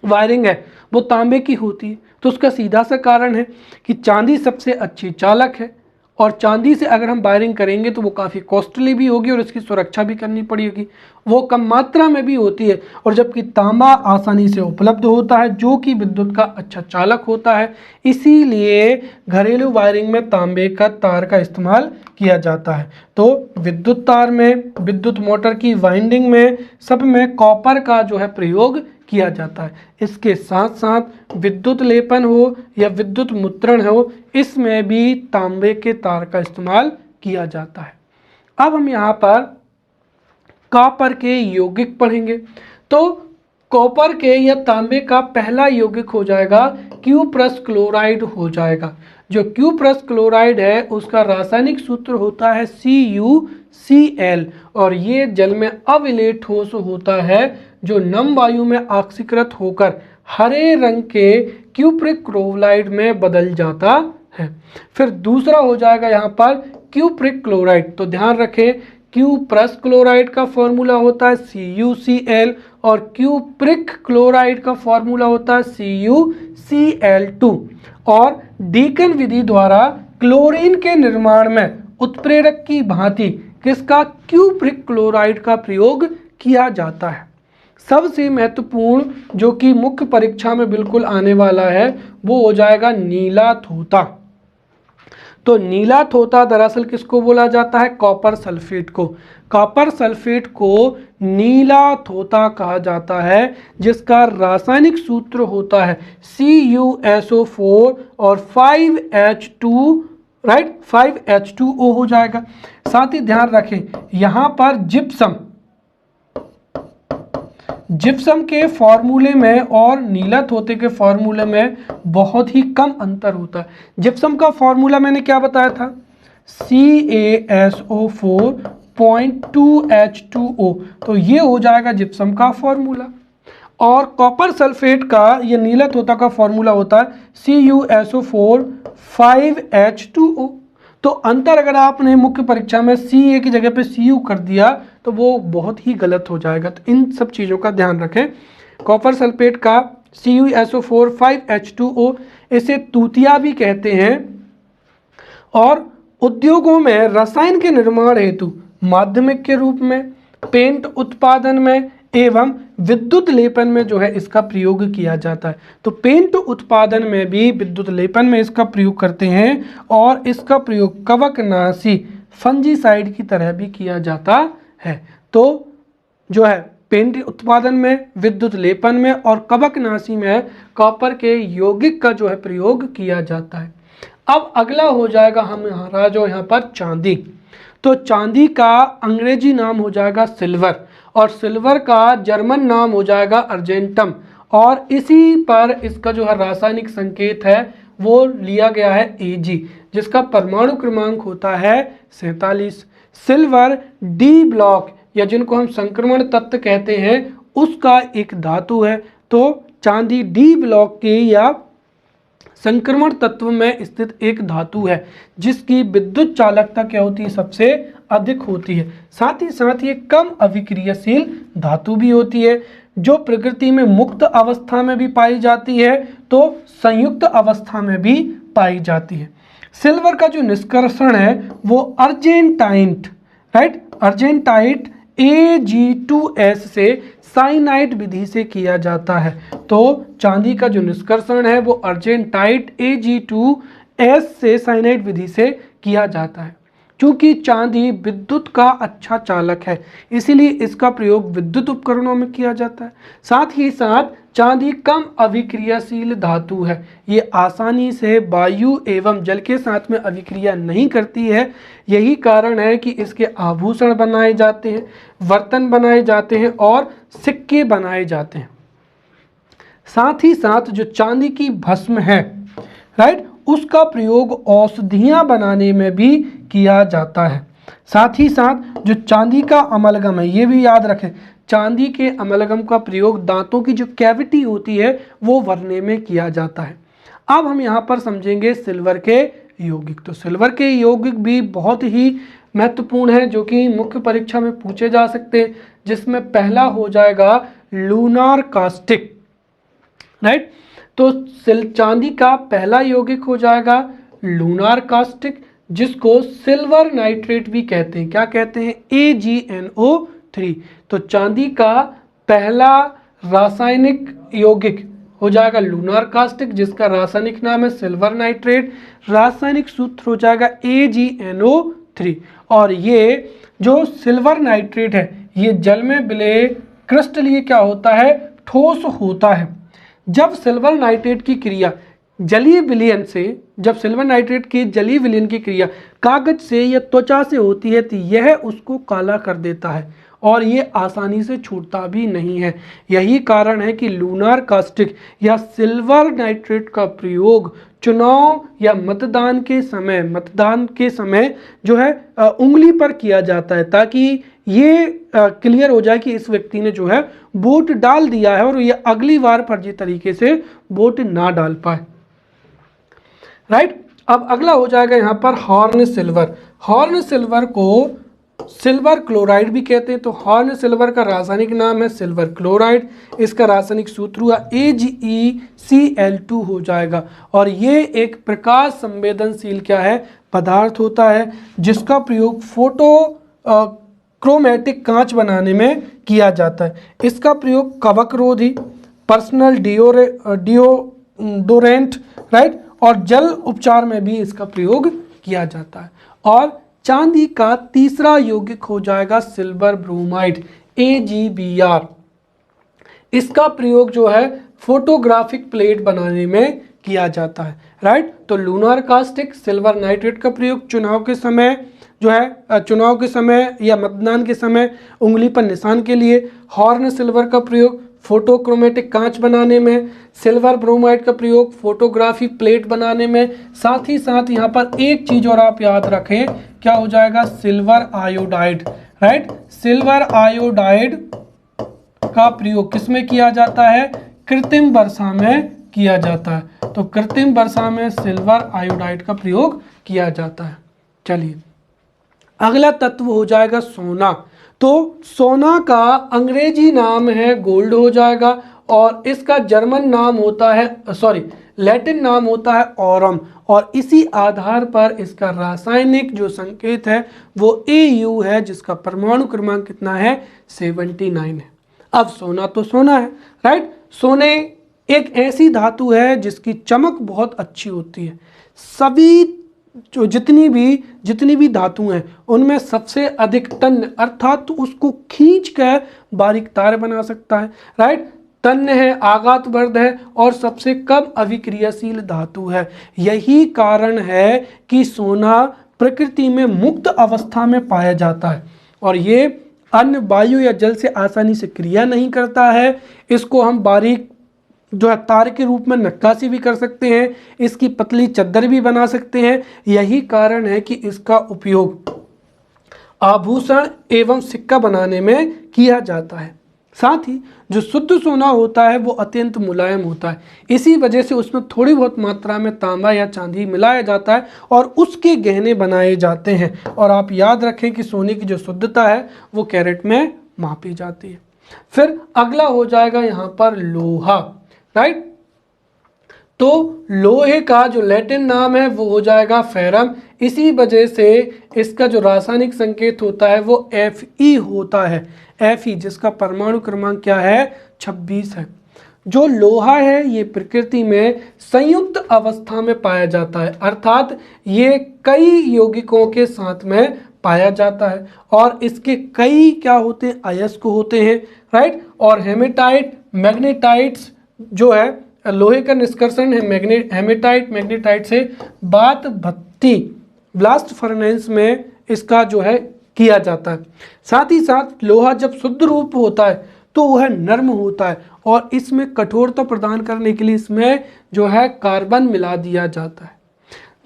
वायरिंग है, वो तांबे की होती है, तो उसका सीधा सा कारण है कि चांदी सबसे अच्छी चालक है, और चांदी से अगर हम वायरिंग करेंगे तो वो काफ़ी कॉस्टली भी होगी और इसकी सुरक्षा भी करनी पड़ेगी, वो कम मात्रा में भी होती है, और जबकि तांबा आसानी से उपलब्ध होता है जो कि विद्युत का अच्छा चालक होता है। इसीलिए घरेलू वायरिंग में तांबे का तार का इस्तेमाल किया जाता है। तो विद्युत तार में, विद्युत मोटर की वाइंडिंग में, सब में कॉपर का जो है प्रयोग किया जाता है। इसके साथ साथ विद्युत लेपन हो या विद्युत मुद्रण हो, इसमें भी तांबे के तार का इस्तेमाल किया जाता है। अब हम यहाँ पर कॉपर के यौगिक पढ़ेंगे। तो कॉपर के या तांबे का पहला यौगिक हो जाएगा क्यूप्रस क्लोराइड हो जाएगा। जो क्यूप्रस क्लोराइड है उसका रासायनिक सूत्र होता है CuCl, और ये जल में अविलेय ठोस होता है जो नम वायु में ऑक्सीकृत होकर हरे रंग के क्यूप्रिक क्लोराइड में बदल जाता है। फिर दूसरा हो जाएगा यहाँ पर क्यूप्रिक क्लोराइड। तो ध्यान रखें, क्यूप्रस क्लोराइड का फॉर्मूला होता है CuCl और क्यूप्रिक क्लोराइड का फॉर्मूला होता है CuCl2। और डीकन विधि द्वारा क्लोरीन के निर्माण में उत्प्रेरक की भांति किसका? क्यूप्रिक क्लोराइड का प्रयोग किया जाता है। सबसे महत्वपूर्ण जो कि मुख्य परीक्षा में बिल्कुल आने वाला है वो हो जाएगा नीला थोथा। तो नीला थोथा दरअसल किसको बोला जाता है? कॉपर सल्फेट को। कॉपर सल्फेट को नीला थोथा कहा जाता है, जिसका रासायनिक सूत्र होता है CuSO4 और 5H2, राइट, 5H2O हो जाएगा। साथ ही ध्यान रखें यहाँ पर जिप्सम के फॉर्मूले में और नीला थोथे के फॉर्मूले में बहुत ही कम अंतर होता है। जिप्सम का फॉर्मूला मैंने क्या बताया था? CaSO4.2H2O, तो ये हो जाएगा जिप्सम का फॉर्मूला। और कॉपर सल्फेट का, ये नीला थोथा का फॉर्मूला होता है CuSO4 5H2O। तो अंतर अगर आपने मुख्य परीक्षा में Ca की जगह पे Cu कर दिया तो वो बहुत ही गलत हो जाएगा। तो इन सब चीज़ों का ध्यान रखें। कॉपर सल्फेट का CuSO4 5H2O, इसे तूतिया भी कहते हैं, और उद्योगों में रसायन के निर्माण हेतु माध्यमिक के रूप में, पेंट उत्पादन में एवं विद्युत लेपन में जो है इसका प्रयोग किया जाता है। तो पेंट उत्पादन में भी विद्युत लेपन में इसका प्रयोग करते हैं और इसका प्रयोग कवकनाशी फंजीसाइड की तरह भी किया जाता है। तो जो है पेंट उत्पादन में, विद्युत लेपन में और कवकनाशी में कॉपर के यौगिक का जो है प्रयोग किया जाता है। अब अगला हो जाएगा हमारा जो यहाँ पर चांदी। तो चांदी का अंग्रेजी नाम हो जाएगा सिल्वर और सिल्वर का जर्मन नाम हो जाएगा अर्जेंटम और इसी पर इसका जो है रासायनिक संकेत है वो लिया गया है Ag, जिसका परमाणु क्रमांक होता है 47। सिल्वर डी ब्लॉक या जिनको हम संक्रमण तत्व कहते हैं उसका एक धातु है। तो चांदी डी ब्लॉक के या संक्रमण तत्व में स्थित एक धातु है जिसकी विद्युत चालकता क्या होती है, सबसे अधिक होती है। साथ ही ये कम अभिक्रियाशील धातु भी होती है जो प्रकृति में मुक्त अवस्था में भी पाई जाती है तो संयुक्त अवस्था में भी पाई जाती है। सिल्वर का जो निष्कर्षण है वो अर्जेंटाइट, राइट, अर्जेंटाइट Ag2S से साइनाइड विधि से किया जाता है। तो चांदी का जो निष्कर्षण है वो अर्जेंटाइट Ag2S से साइनाइड विधि से किया जाता है। क्योंकि चांदी विद्युत का अच्छा चालक है इसीलिए इसका प्रयोग विद्युत उपकरणों में किया जाता है। साथ ही साथ चांदी कम अभिक्रियाशील धातु है, ये आसानी से वायु एवं जल के साथ में अभिक्रिया नहीं करती है। यही कारण है कि इसके आभूषण बनाए जाते हैं, बर्तन बनाए जाते हैं और सिक्के बनाए जाते हैं। साथ ही साथ जो चांदी की भस्म है, राइट, उसका प्रयोग औषधियां बनाने में भी किया जाता है। साथ ही साथ जो चांदी का अमलगम है, ये भी याद रखें, चांदी के अमलगम का प्रयोग दांतों की जो कैविटी होती है वो भरने में किया जाता है। अब हम यहाँ पर समझेंगे सिल्वर के यौगिक। तो सिल्वर के यौगिक भी बहुत ही महत्वपूर्ण है जो कि मुख्य परीक्षा में पूछे जा सकते हैं, जिसमें पहला हो जाएगा लूनार कास्टिक, राइट। तो चांदी का पहला यौगिक हो जाएगा लूनार कास्टिक, जिसको सिल्वर नाइट्रेट भी कहते हैं। क्या कहते हैं? AgNO3। तो चांदी का पहला रासायनिक यौगिक हो जाएगा लूनार कास्टिक, जिसका रासायनिक नाम है सिल्वर नाइट्रेट। रासायनिक सूत्र हो जाएगा AgNO3। और ये जो सिल्वर नाइट्रेट है ये जल में विलय क्रिस्टलीय क्या होता है, ठोस होता है। जब सिल्वर नाइट्रेट की क्रिया जलीय विलयन से, जब सिल्वर नाइट्रेट की जलीय विलयन की क्रिया कागज से या त्वचा से होती है तो यह उसको काला कर देता है और ये आसानी से छूटता भी नहीं है। यही कारण है कि लूनार कास्टिक या सिल्वर नाइट्रेट का प्रयोग चुनाव या मतदान के समय जो है उंगली पर किया जाता है, ताकि ये क्लियर हो जाए कि इस व्यक्ति ने जो है वोट डाल दिया है और ये अगली बार फर्जी तरीके से वोट ना डाल पाए, राइट। अब अगला हो जाएगा यहाँ पर हॉर्न सिल्वर। हॉर्न सिल्वर को सिल्वर क्लोराइड भी कहते हैं। तो हॉर्न सिल्वर का रासायनिक नाम है सिल्वर क्लोराइड। इसका रासायनिक सूत्र हुआ AgCl2 हो जाएगा और ये एक प्रकाश संवेदनशील क्या है, पदार्थ होता है, जिसका प्रयोग फोटो क्रोमेटिक कांच बनाने में किया जाता है। इसका प्रयोग कवक रोधी, पर्सनल डिओडोरेंट, राइट, और जल उपचार में भी इसका प्रयोग किया जाता है। और चांदी का तीसरा यौगिक हो जाएगा सिल्वर ब्रोमाइड AgBr। इसका प्रयोग जो है फोटोग्राफिक प्लेट बनाने में किया जाता है, राइट। तो लूनार कास्टिक, सिल्वर नाइट्रेट का प्रयोग चुनाव के समय जो है, चुनाव के समय या मतदान के समय उंगली पर निशान के लिए। हॉर्न सिल्वर का प्रयोग फोटोक्रोमेटिक कांच बनाने में। सिल्वर ब्रोमाइड का प्रयोग फोटोग्राफी प्लेट बनाने में। साथ ही साथ यहाँ पर एक चीज और आप याद रखें, क्या हो जाएगा, silver iodide, right. Silver iodide का प्रयोग किसमें किया जाता है, कृत्रिम वर्षा में किया जाता है। तो कृत्रिम वर्षा में सिल्वर आयोडाइड का प्रयोग किया जाता है। चलिए अगला तत्व हो जाएगा सोना। तो सोना का अंग्रेजी नाम है गोल्ड हो जाएगा और इसका जर्मन नाम होता है, लैटिन नाम होता है ऑरम। और इसी आधार पर इसका रासायनिक जो संकेत है वो Au है, जिसका परमाणु क्रमांक कितना है, 79 है। अब सोना तो सोना है, राइट। सोने एक ऐसी धातु है जिसकी चमक बहुत अच्छी होती है। सभी जो जितनी भी धातु हैं उनमें सबसे अधिक तन्य अर्थात तो उसको खींच कर बारीक तार बना सकता है, राइट। तन्य है, आघातवर्ध है और सबसे कम अभिक्रियाशील धातु है। यही कारण है कि सोना प्रकृति में मुक्त अवस्था में पाया जाता है और ये अन्य वायु या जल से आसानी से क्रिया नहीं करता है। इसको हम बारीक जो है तार के रूप में नक्काशी भी कर सकते हैं, इसकी पतली चद्दर भी बना सकते हैं। यही कारण है कि इसका उपयोग आभूषण एवं सिक्का बनाने में किया जाता है। साथ ही जो शुद्ध सोना होता है वो अत्यंत मुलायम होता है, इसी वजह से उसमें थोड़ी बहुत मात्रा में तांबा या चांदी मिलाया जाता है और उसके गहने बनाए जाते हैं। और आप याद रखें कि सोने की जो शुद्धता है वो कैरेट में मापी जाती है। फिर अगला हो जाएगा यहाँ पर लोहा, राइट। तो लोहे का जो लैटिन नाम है वो हो जाएगा फेरम। इसी वजह से इसका जो रासायनिक संकेत होता है वो Fe होता है, Fe जिसका परमाणु क्रमांक क्या है 26 है। जो लोहा है ये प्रकृति में संयुक्त अवस्था में पाया जाता है, अर्थात ये कई यौगिकों के साथ में पाया जाता है और इसके कई क्या होते हैं अयस्क होते हैं, राइट। और हेमेटाइट मैग्नेटाइट्स जो है लोहे का निष्कर्षण है हेमेटाइट से बात भट्टी ब्लास्ट फर्नेस में इसका जो है किया जाता है। साथ ही साथ लोहा जब शुद्ध रूप होता है तो वह नर्म होता है और इसमें कठोरता प्रदान करने के लिए इसमें जो है कार्बन मिला दिया जाता है।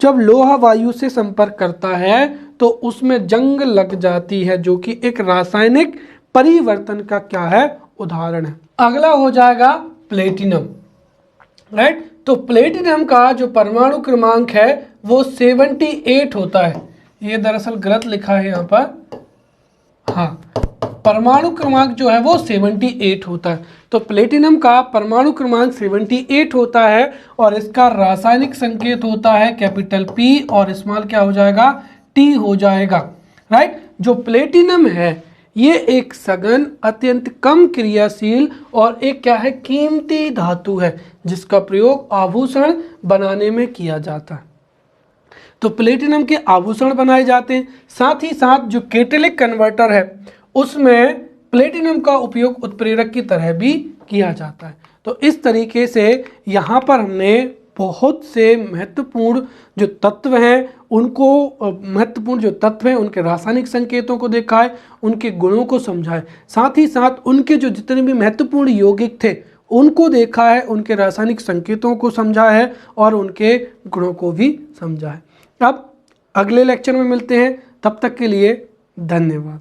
जब लोहा वायु से संपर्क करता है तो उसमें जंग लग जाती है, जो कि एक रासायनिक परिवर्तन का क्या है उदाहरण है। अगला हो जाएगा प्लेटिनम, राइट। तो प्लेटिनम का जो परमाणु क्रमांक है वो 78 होता है। ये दरअसल गलत लिखा है यहाँ पर, हाँ, परमाणु क्रमांक जो है वो 78 होता है। तो प्लेटिनम का परमाणु क्रमांक 78 होता है और इसका रासायनिक संकेत होता है कैपिटल P और स्मॉल क्या हो जाएगा T हो जाएगा, राइट। जो प्लेटिनम है ये एक सघन अत्यंत कम क्रियाशील और एक क्या है कीमती धातु है जिसका प्रयोग आभूषण बनाने में किया जाता है। तो प्लेटिनम के आभूषण बनाए जाते हैं। साथ ही साथ जो कैटालिटिक कन्वर्टर है उसमें प्लेटिनम का उपयोग उत्प्रेरक की तरह भी किया जाता है। तो इस तरीके से यहाँ पर हमने बहुत से महत्वपूर्ण जो तत्व हैं उनके रासायनिक संकेतों को देखा है, उनके गुणों को समझा है, साथ ही साथ उनके जो जितने भी महत्वपूर्ण यौगिक थे उनको देखा है, उनके रासायनिक संकेतों को समझा है और उनके गुणों को भी समझा है। अब अगले लेक्चर में मिलते हैं, तब तक के लिए धन्यवाद।